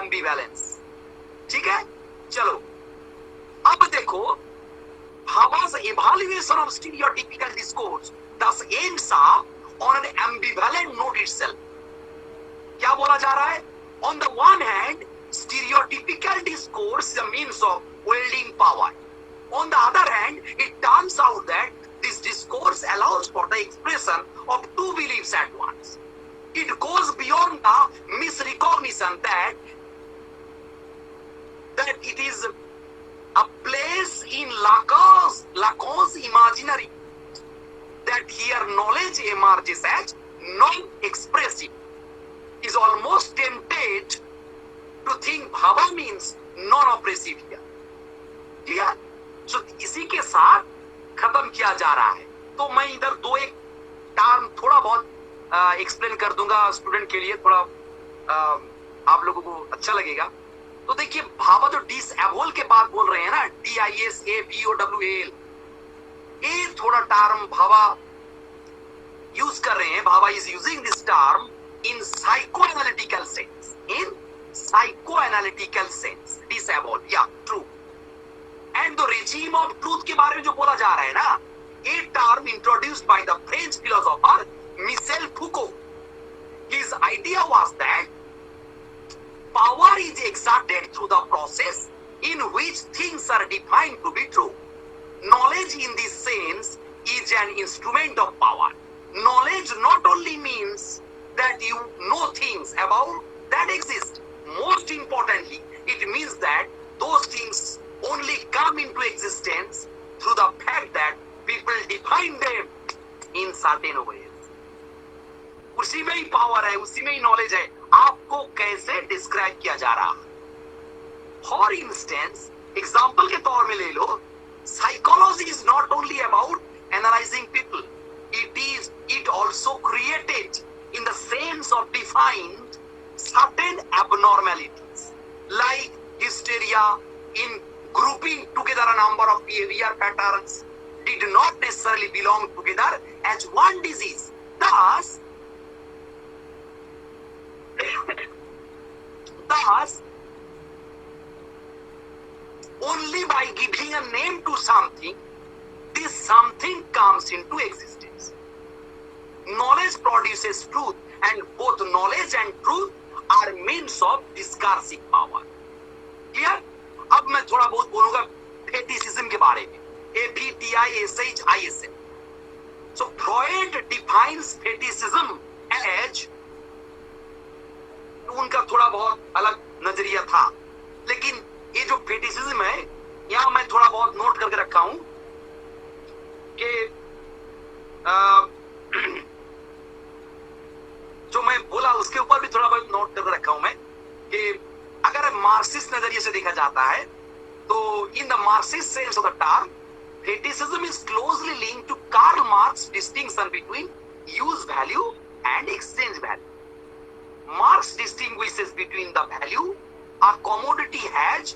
एम्बिवैलेंस, ठीक है? चलो अब देखो, Bhabha's evaluation of stereotypical discourse thus ends up on an ambivalent note itself. क्या बोला जा रहा है? On the one hand, stereotypical discourse is a means of wielding power. On the other hand, it turns out that this discourse allows for the expression of two beliefs at once. It goes beyond the misrecognition that it is a place in Lacan's imaginary, that here knowledge emerges as non-expressive, is almost tempted to think Bhabha means non-oppressive here. Clear? So इसी के साथ खत्म किया जा रहा है. तो मैं इधर दो एक टर्म थोड़ा बहुत एक्सप्लेन कर दूंगा स्टूडेंट के लिए, थोड़ा आप लोगों को अच्छा लगेगा. तो देखिए, भाभा जो डिसएबल के बात बोल रहे हैं ना, DISABOWAL, ये थोड़ा टर्म भाभा यूज कर रहे हैं. Bhabha is using this term in psychoanalytical sense, disable, या true. And the regime of truth के बारे में जो बोला जा रहा है ना, ये term introduced by the French philosopher Michel Foucault. His idea was that power is exerted through the process in which things are defined to be true. Knowledge in this sense is an instrument of power. Knowledge not only means that you know things about that exist. Most importantly, it means that those things only come into existence through the fact that certain ways. उसी में ही power है, उसी में ही knowledge है. आपको कैसे describe किया जा रहा है? फॉर इंस्टेंस, एग्जाम्पल के तौर में ले लो, psychology is not only about analysing people, it also created in the sense of defined certain abnormalities like hysteria in grouping together a number of behavior patterns did not necessarily belong together as one disease. Thus, only by giving a name to something, this something comes into existence. Knowledge produces truth, and both knowledge and truth are means of discursive power. Clear? अब मैं थोड़ा बहुत बोलूंगा फेटिसिज्म के बारे में. FETISHISM. So Freud defines fetishism as, उनका थोड़ा बहुत अलग नजरिया था, लेकिन ये जो फेटिसिज्म है, यहां मैं थोड़ा बहुत नोट करके रखा हूं कि जो मैं बोला उसके ऊपर भी थोड़ा बहुत नोट करके रखा हूं मैं कि अगर मार्क्सिस्ट नजरिए से देखा जाता है तो in the Marxist sense of the term, fetishism is closely linked to Karl Marx distinction between use value and exchange value. Marx distinguishes between the value a commodity has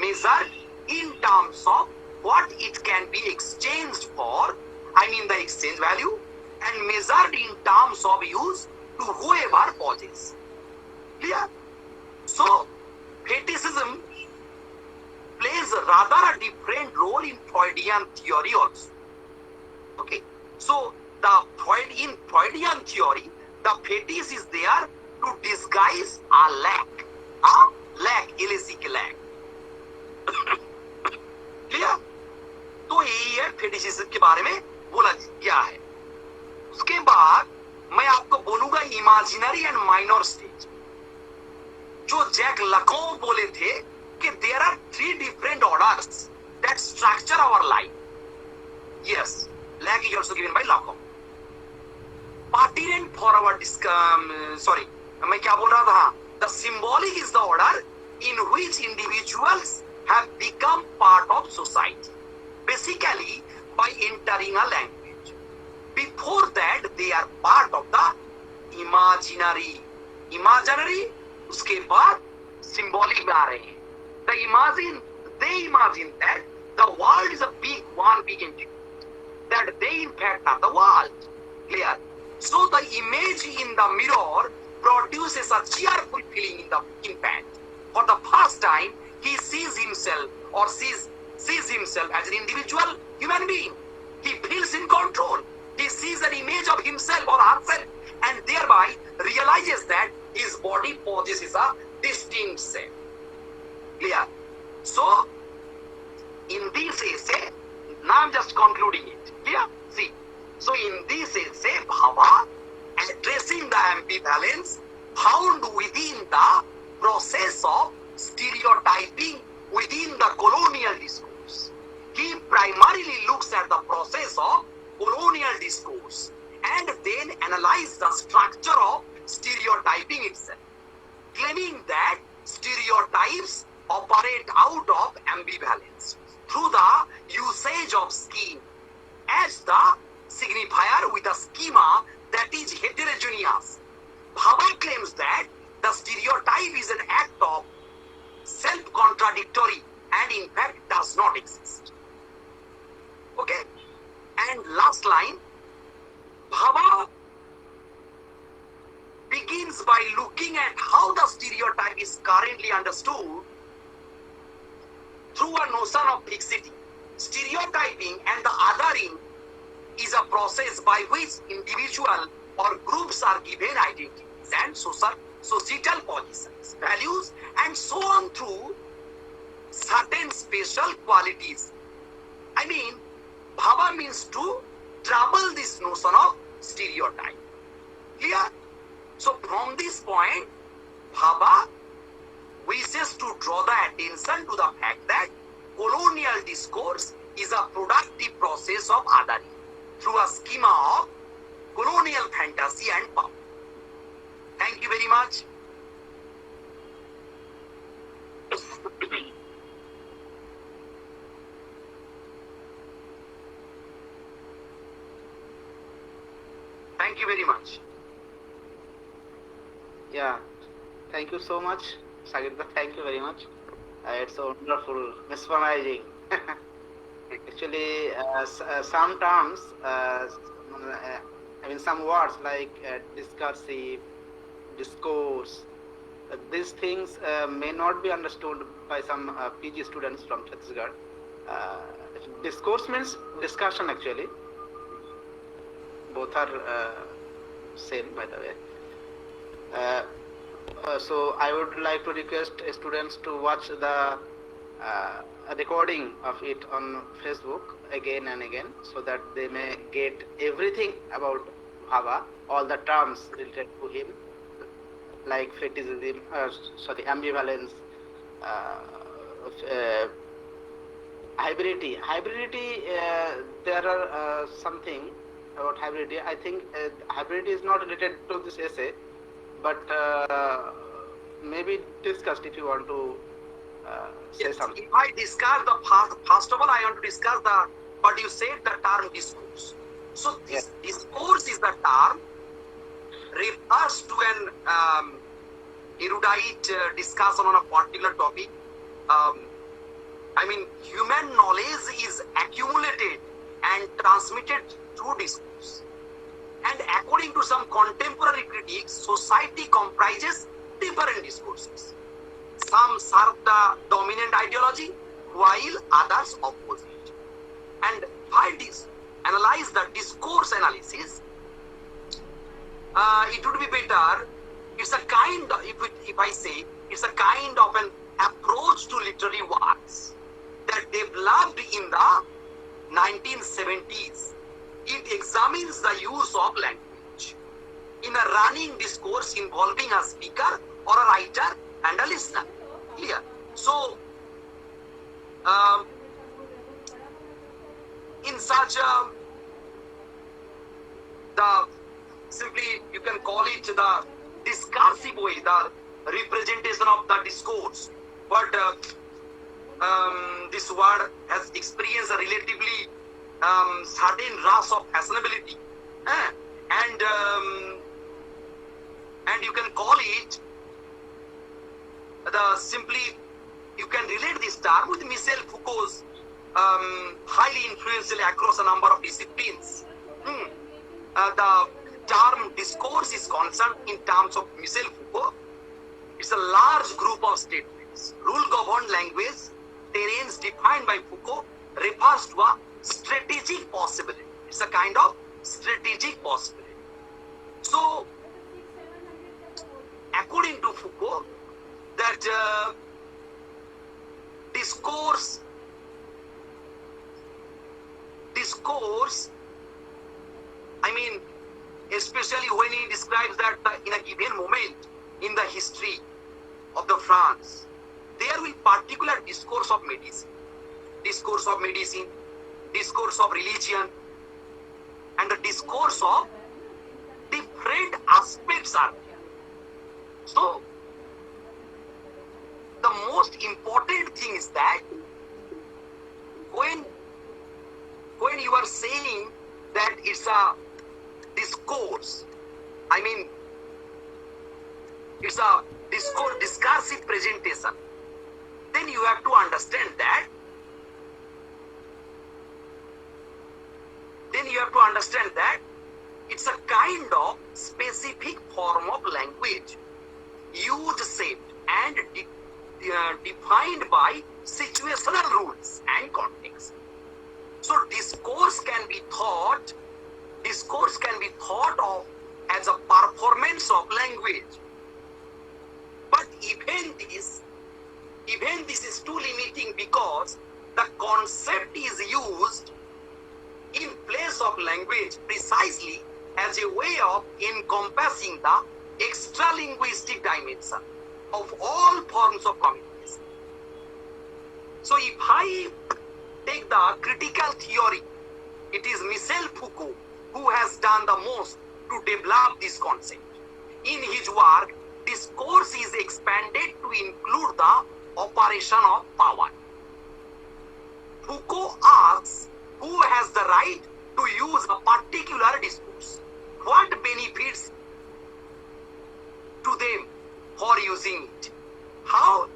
measured in terms of what it can be exchanged for, I mean the exchange value, and measured in terms of use to whoever poses. Clear? So, fetishism plays rather a different role in Freudian theory also. Okay, so in Freudian theory, the fetish is there to disguise a lack, LAC, lack. Clear? तो यही है fetishism के बारे में बोला गया है. उसके बाद मैं आपको बोलूंगा इमेजिनरी एंड माइनर स्टेज. जो जैक लकों बोले थे कि there are 3 different orders that structure our life. Yes, lack is also given by Lacan. Pertinent for our sorry, मैं क्या बोल रहा था? The symbolic is the order in which individuals have become part of society, basically by entering a language. Before that, they are part of the imaginary. उसके बाद symbolic में आ रहे हैं. They imagine that the world is a one big entity, that they in fact are the world. Clear? So the image in the mirror produces a cheerful feeling in the infant. For the first time, he sees himself or sees himself as an individual human being. He feels in control. He sees an image of himself or herself and thereby realizes that his body possesses a distinct self. Clear? So, in this essay, now I'm just concluding it. Clear? See. So in this essay, Bhabha, addressing the ambivalence found within the process of stereotyping within the colonial discourse. He primarily looks at the process of colonial discourse and then analyzes the structure of stereotyping itself, claiming that stereotypes operate out of ambivalence through the usage of scheme as the signifier with a schema that is heterogeneous. Bhabha claims that the stereotype is an act of self-contradictory and in fact does not exist. Okay? And last line, Bhabha begins by looking at how the stereotype is currently understood through a notion of fixity. Stereotyping and the othering is a process by which individual or groups are given identities and societal positions, values, and so on through certain special qualities. I mean, Bhabha means to trouble this notion of stereotype. Clear? So from this point, Bhabha wishes to draw the attention to the fact that colonial discourse is a productive process of othering through a schema of colonial fantasy and power. Thank you very much. Thank you very much. Yeah, thank you so much, Sagir. Thank you very much. It's so wonderful, mesmerizing. Actually, some terms, some words like discursive, discourse, these things may not be understood by some PG students from Chhattisgarh. Discourse means discussion actually. Both are same, by the way. So I would like to request students to watch the recording of it on Facebook again and again, so that they may get everything about Bhabha, all the terms related to him, like fetishism, ambivalence, hybridity. Hybridity, there are something about hybridity. I think hybridity is not related to this essay, but maybe discussed if you want to say Yes, something. if I discuss the first of all, I want to discuss what you said, the term discourse. So this discourse is the term refers to an erudite discussion on a particular topic. Human knowledge is accumulated and transmitted through discourse. And according to some contemporary critics, society comprises different discourses. Some serve the dominant ideology, while others opposite. And if I analyze the discourse analysis, it would be better. It's a kind of, if I say, it's a kind of an approach to literary works that developed in the 1970s. It examines the use of language in a running discourse involving a speaker or a writer and a listener. Clear? So, in such simply you can call it the discursive way, the representation of the discourse. But this word has experienced a relatively certain rush of fashionability, and you can call it you can relate this term with Michel Foucault's highly influential across a number of disciplines. The term discourse is concerned in terms of Michel Foucault. It's a large group of statements. Rule-governed language, terrains defined by Foucault, refers to a strategic possibility. It's a kind of strategic possibility. So, according to Foucault, that discourse, especially when he describes that in a given moment in the history of the France, there will be particular discourse of medicine, discourse of religion, and the discourse of different aspects are there. So, the most important thing is that when you are saying that it's a discourse, it's a discursive presentation, then you have to understand that it's a kind of specific form of language used, shaped, and defined by situational rules and context. So discourse can be thought of as a performance of language. But even this is too limiting, because the concept is used in place of language precisely as a way of encompassing the extra-linguistic dimension of all forms of communication. So if I take the critical theory, it is Michel Foucault who has done the most to develop this concept. In his work, discourse is expanded to include the operation of power. Foucault asks who has the right to use a particular discourse, what benefits to them for using it, how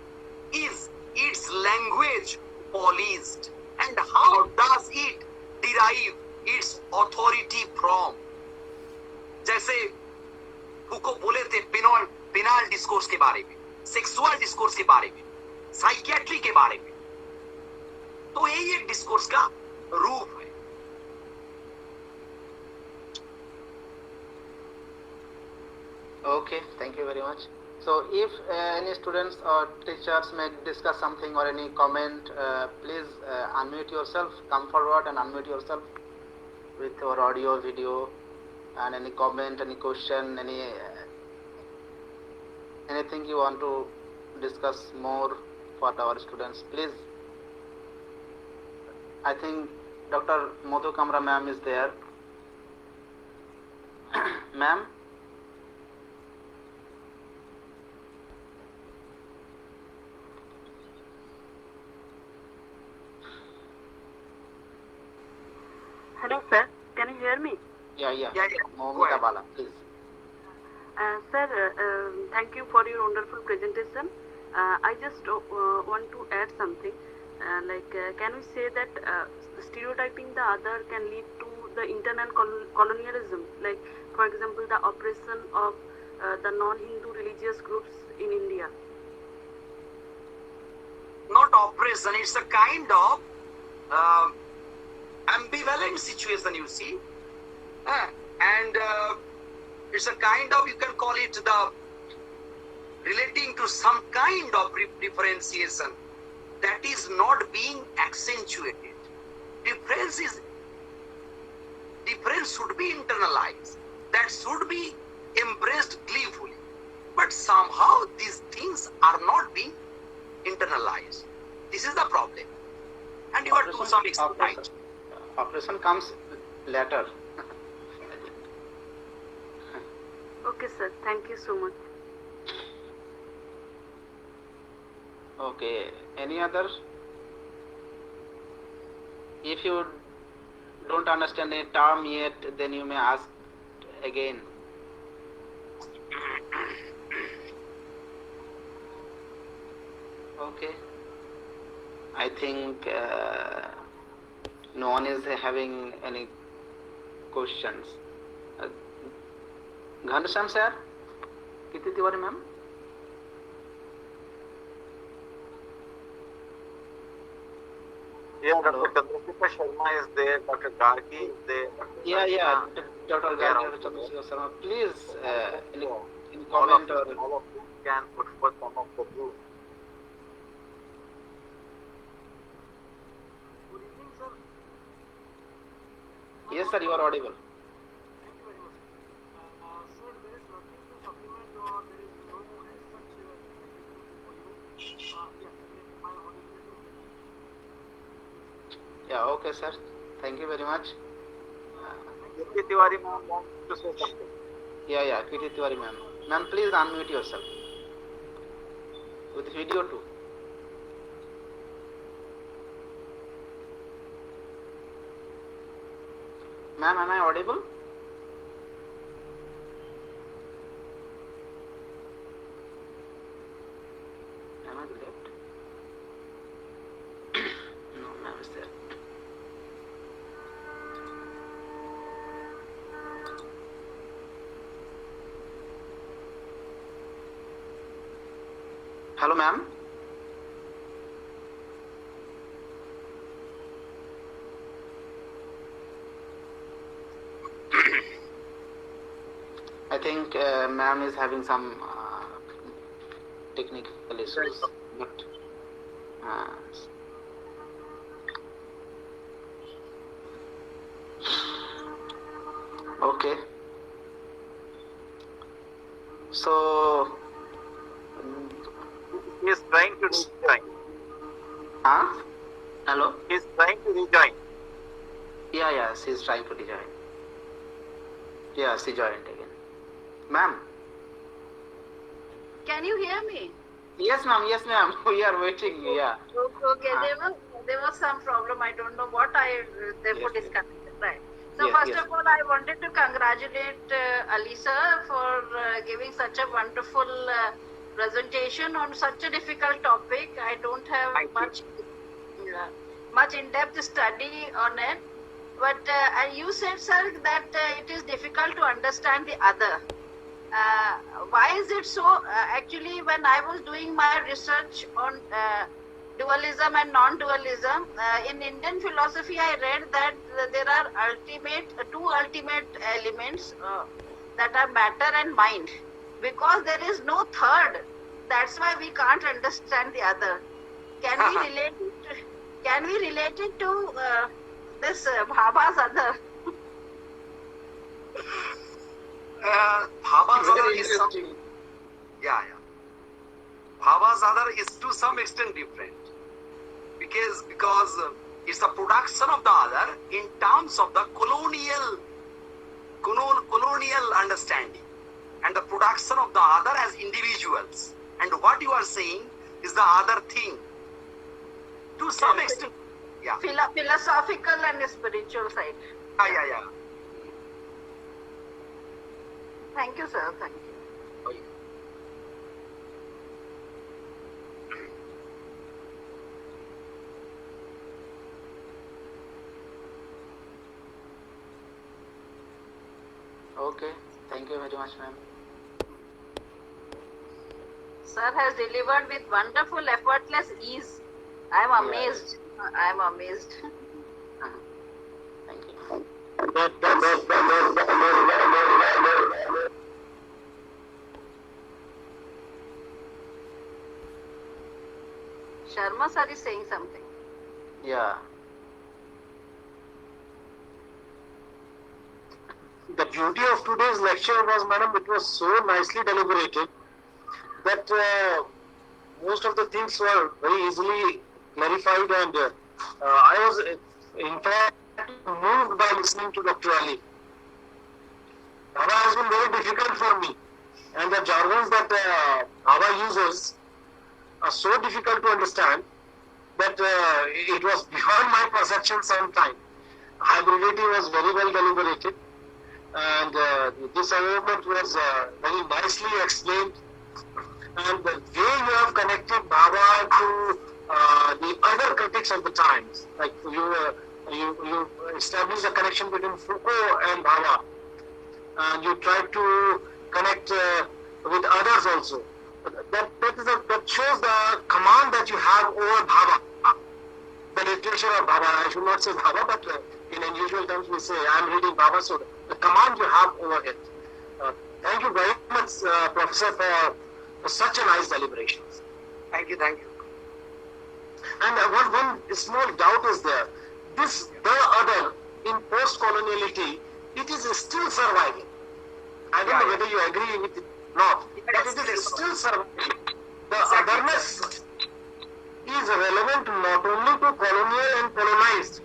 is its language policed, and how does it derive its authority from. जैसे फूको बोले थे penal discourse के बारे में, sexual discourse के बारे में, psychiatry के बारे में, तो यही एक डिस्कोर्स का रूप है. Okay, thank you very much. So if any students or teachers may discuss something or any comment, please unmute yourself, come forward and unmute yourself with your audio, video, and any comment, any question, anything you want to discuss more for our students, please. I think Dr. Madhu Kamra ma'am is there. Ma'am? Hello, sir. Can you hear me? Yeah. Yeah. Momita Bala, please. Sir, thank you for your wonderful presentation. I just want to add something. Can we say that stereotyping the other can lead to the internal colonialism? Like, for example, the oppression of the non-Hindu religious groups in India. Not oppression, it's a kind of ambivalent situation, you see. And it's a kind of, you can call it the relating to some kind of differentiation that is not being accentuated. Difference should be internalized. That should be embraced gleefully. But somehow these things are not being internalized. This is the problem. And you are to some extent right. Operation comes later. Okay, sir. Thank you so much. Okay, any other? If you don't understand a term yet, then you may ask again. Okay, I think no one is having any questions. Ghanshyam sir, Kiti Tiwari ma'am. Yeah, Dr. Chandrasekhar Sharma is there, Dr. Gargi is there. Yeah, Dr. Chandrasekhar Sharma, please, in comment or... All of you can put forth some of the views. Good evening, sir. Yes sir, you are audible. Thank you very much. Sir, there is nothing to supplement or there is no as such for you. My audibility. Yeah, okay sir, thank you very much. Kiti Tiwari ma'am wants to say something. Yeah, Kiti Tiwari ma'am. Ma'am, please unmute yourself. With video too. Ma'am, am I audible? Am I left? No, ma'am is there. Hello, ma'am. I think ma'am is having some technical issues. But, okay. So, He is trying to rejoin. hello? He is trying to rejoin. Yeah, she is trying to rejoin. Yeah, she joined again. Ma'am. Can you hear me? Yes, ma'am. Yes, ma'am. We are waiting. Yeah. Okay, there was some problem. I don't know what I therefore Yes, yes. disconnected. Right. So Yes, first yes. of all, I wanted to congratulate Alisa for giving such a wonderful presentation on such a difficult topic. I don't have Thank you. much in-depth study on it. But you said, sir, that it is difficult to understand the other. Why is it so? Actually, when I was doing my research on dualism and non-dualism, in Indian philosophy, I read that there are two ultimate elements that are matter and mind. Because there is no third, that's why we can't understand the other. Can we relate it to this Bhabha's other? Bhabha's other Very is interesting. yeah. Bhabha's other is to some extent different because it's a production of the other in terms of the colonial understanding and the production of the other as individuals. And what you are saying is the other thing to some extent. Yeah. Philosophical and spiritual side. Yeah. Thank you, sir. Thank you. Okay. Thank you very much, ma'am. Sir has delivered with wonderful, effortless ease. I am amazed. I am amazed. Thank you. Sharma sir is saying something. Yeah. The beauty of today's lecture was, madam, it was so nicely deliberated that most of the things were very easily clarified, and I was in fact moved by listening to Dr. Ali. Bhabha has been very difficult for me, and the jargons that Bhabha uses are so difficult to understand that it was beyond my perception sometime. Hybridity was very well deliberated, and this argument was very nicely explained, and the way you have connected Bhabha to the other critics of the times, like you established a connection between Foucault and Bhabha, and you tried to connect with others also. That shows the command that you have over Bhabha, the literature of Bhabha. I should not say Bhabha, but in unusual terms we say I am reading Bhabha, so the command you have over it. Thank you very much, Professor, for such a nice deliberations. Thank you. And one small doubt is there. This the other in post-coloniality, it is still surviving. I don't know whether you agree with it or not, but it is still surviving. The otherness is relevant not only to colonial and colonized,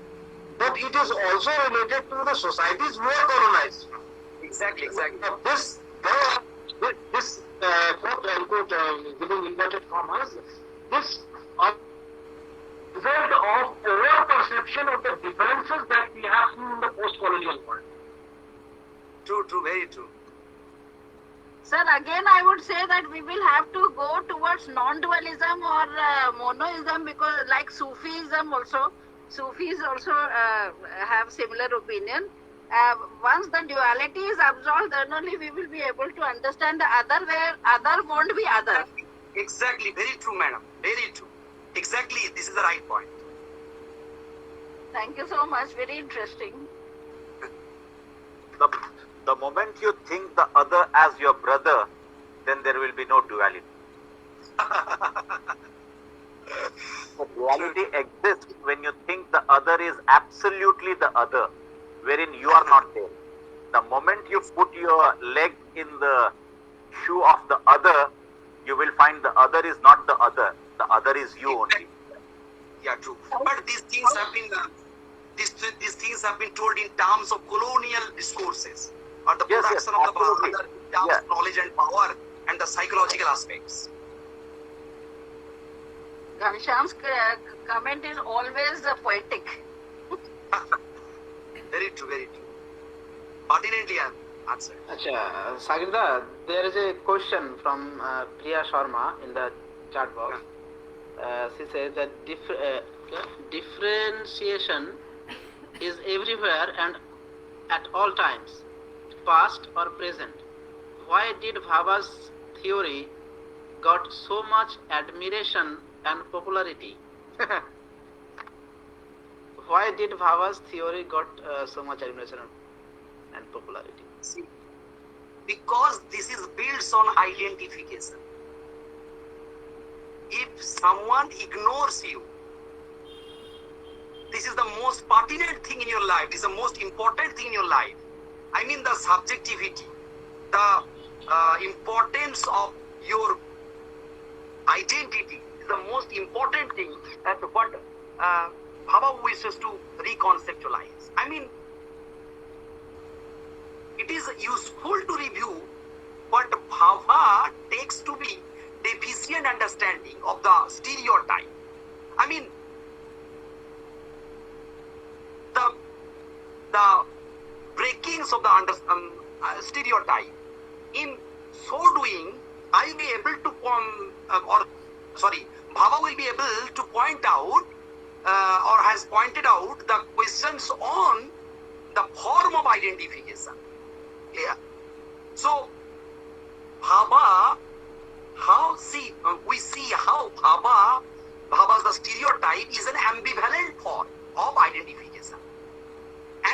but it is also related to the societies who are colonized. Exactly. Now, this quote unquote giving inverted commas, this result of over-perception of the differences that we have seen in the post-colonial world. True, very true. Sir, again I would say that we will have to go towards non-dualism or monoism, because like Sufis also have similar opinion. Once the duality is absolved, then only we will be able to understand the other, where other won't be other. Exactly, very true, madam. Very true. Exactly, this is the right point. Thank you so much. Very interesting. The moment you think the other as your brother, then there will be no duality. So duality exists when you think the other is absolutely the other, wherein you are not there. The moment you put your leg in the shoe of the other, you will find the other is not the other. The other is you only. Yeah, true. But these things have been these things have been told in terms of colonial discourses. or the Yes, production yes, of the absolutely. other in terms Yeah. of knowledge and power and the psychological aspects. Ghanshyam's comment is always poetic. Very true, very true. Pertinently answered. Acha, Sagirda, there is a question from Priya Sharma in the chat box. She says that differentiation is everywhere and at all times, past or present. Why did Bhabha's theory got so much admiration and popularity? Why did Bhabha's theory got so much admiration and popularity? See, because this is built on identification. If someone ignores you, this is the most pertinent thing in your life. This is the most important thing in your life. I mean the subjectivity, the importance of your identity is the most important thing that what Bhabha wishes to reconceptualize. I mean, it is useful to review what Bhabha takes to be deficient understanding of the stereotype. I mean, the breakings of the stereotype. In so doing, I will be able to Bhabha will be able to point out or has pointed out the questions on the form of identification. Clear? So, Bhabha, we see how Bhabha's the stereotype is an ambivalent form of identification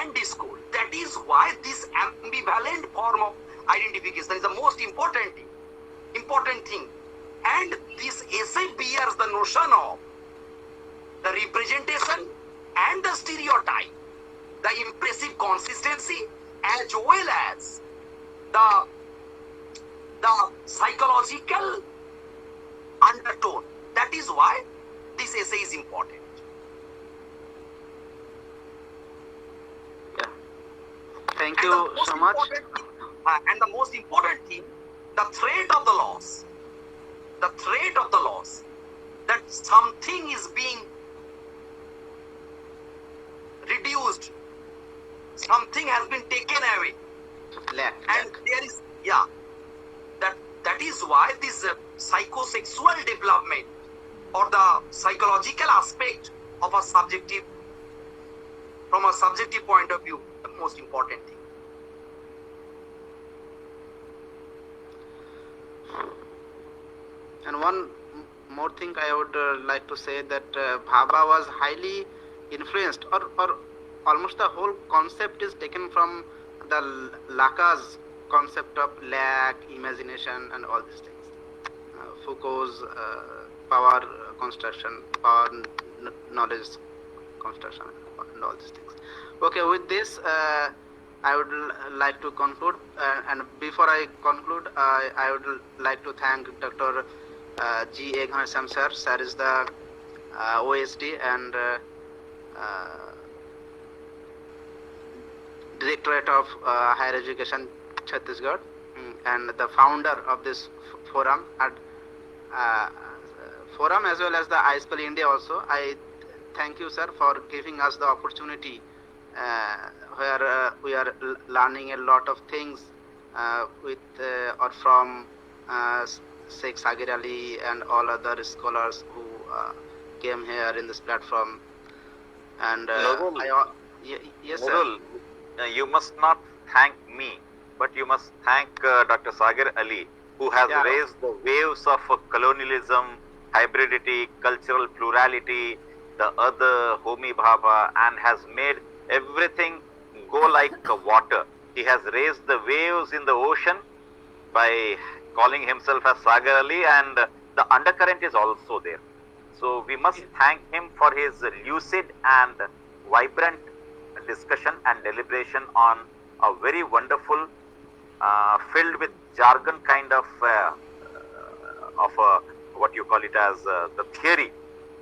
and discourse. That is why this ambivalent form of identification is the most important thing. And this essay bears the notion of the representation and the stereotype, the impressive consistency, as well as the psychological undertone. That is why this essay is important. Yeah. Thank you so much. And the most important thing, the threat of the loss. The threat of the loss. That something is being reduced. Something has been taken away. And there is, that is why this psychosexual development or the psychological aspect of a subjective, from a subjective point of view, the most important thing. And one more thing I would like to say that Bhabha was highly influenced, or almost the whole concept is taken from the Lacan's concept of lack, imagination, and all these things. Foucault's power construction, power knowledge construction, and all these things. Okay, with this, I would like to conclude. And before I conclude, I would like to thank Dr. G. A. Ghanshyam sir. Sir is the OSD and Directorate of Higher Education, Chhattisgarh, and the founder of this forum, forum as well as the ISPL India also. I thank you, sir, for giving us the opportunity where we are learning a lot of things with or from Sheikh Sagir Ali and all other scholars who came here in this platform. And yes, sir. You must not thank me, but you must thank Dr. Sagir Ali, who has raised the waves of colonialism, hybridity, cultural plurality, the other, Homi, Bhabha, and has made everything go like water. He has raised the waves in the ocean by calling himself as Sagir Ali, and the undercurrent is also there. So we must thank him for his lucid and vibrant discussion and deliberation on a very wonderful, filled with jargon kind of what you call it as the theory,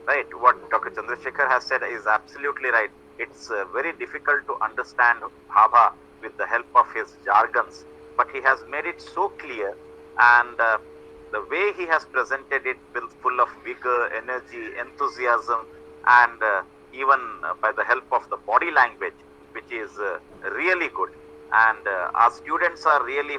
right? What Dr. Chandrasekhar has said is absolutely right. It's very difficult to understand Bhabha with the help of his jargons, but he has made it so clear, and the way he has presented it will full of vigor, energy, enthusiasm, and even by the help of the body language, which is really good. And our students are really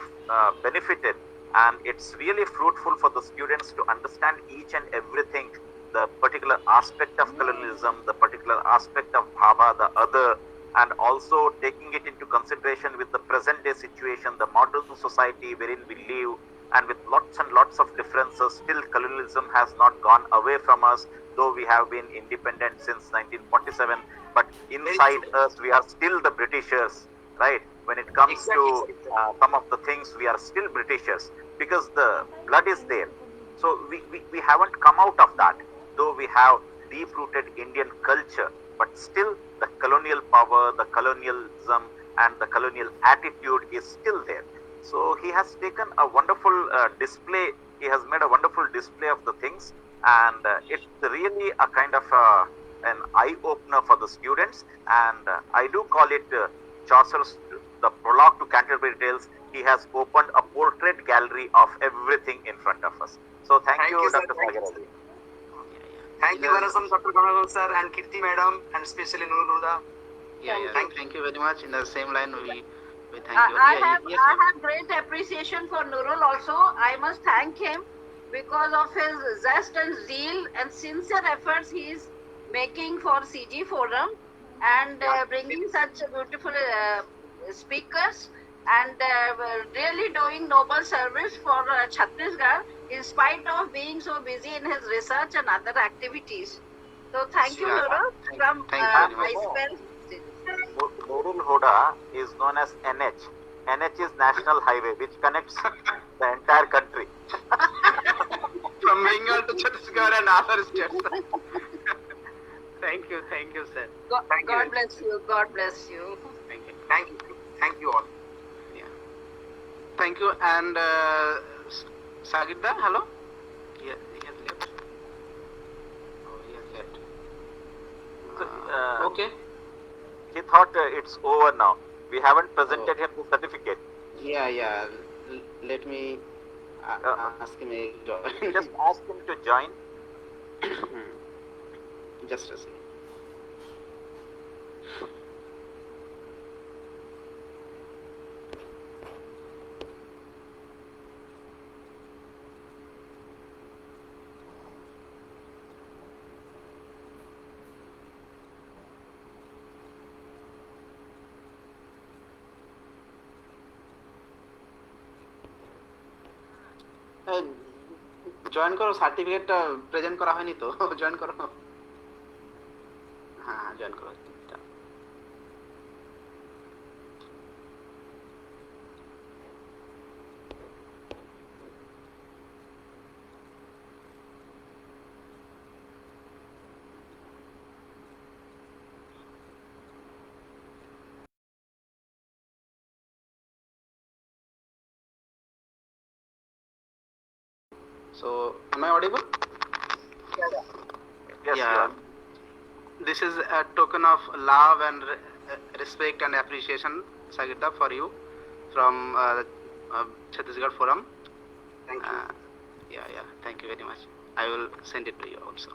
benefited, and it's really fruitful for the students to understand each and everything, the particular aspect of colonialism, the particular aspect of Bhabha, the other, and also taking it into consideration with the present day situation, the modern society wherein we live, and with lots and lots of differences. Still colonialism has not gone away from us, though we have been independent since 1947, but inside us we are still the Britishers, right? When it comes to some of the things, we are still Britishers because the blood is there. So we haven't come out of that, though we have deep-rooted Indian culture, but still the colonial power, the colonialism, and the colonial attitude is still there. So he has taken a wonderful display, he has made a wonderful display of the things, and it's really a kind of an eye-opener for the students, and I do call it Chaucer's the prologue to Canterbury Tales. He has opened a portrait gallery of everything in front of us. So thank you, Dr. Sagir. Thank you, Dr. Ganagol sir, and Kirti madam, and especially Nurul Huda. Thank you very much. In the same line, we thank you. I have great appreciation for Nurul also. I must thank him because of his zest and zeal and sincere efforts he is making for CG Forum, and bringing such beautiful speakers, and really doing noble service for Chhattisgarh in spite of being so busy in his research and other activities. So thank you, Nurul, from ISPEL. Nurul Huda is known as NH. NH is National Highway, which connects the entire country. From Bengal to Chhattisgarh and other states. Thank you, sir. God bless you. God bless you. Thank you all. Yeah. Thank you. And Sagir, hello? He has left. Oh, he has left. Okay. He thought it's over now. We haven't presented him the certificate. Yeah. Let me ask him a Just ask him to join. Just a second. Join করো, সার্টিফিকেটটা present করা হয়নি তো, join করো। হ্যাঁ, join করো। So, am I audible? Yes, Yeah. This is a token of love and respect and appreciation, Sagirda, for you from Chhattisgarh Forum. Thank you. Yeah. Thank you very much. I will send it to you also.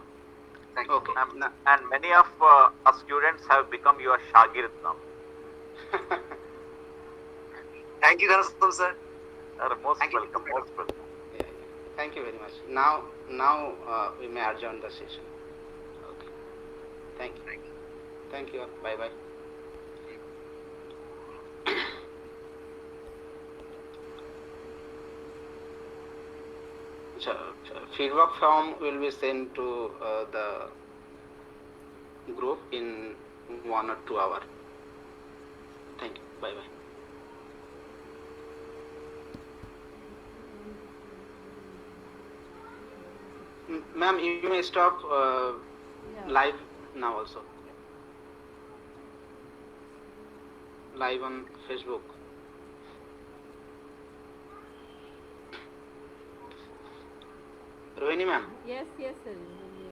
Thank you. Okay. And many of our students have become your Sagir now. Thank you, Ganagol sir. Most Thank you. welcome. Most welcome. Yeah. Thank you very much. Now we may adjourn the session. Okay. Thank you. Thank you. Bye. So, feedback form will be sent to the group in 1 or 2 hours. Thank you. Bye. Ma'am, you may stop live now also. Live on Facebook. Rohini ma'am. Yes, sir.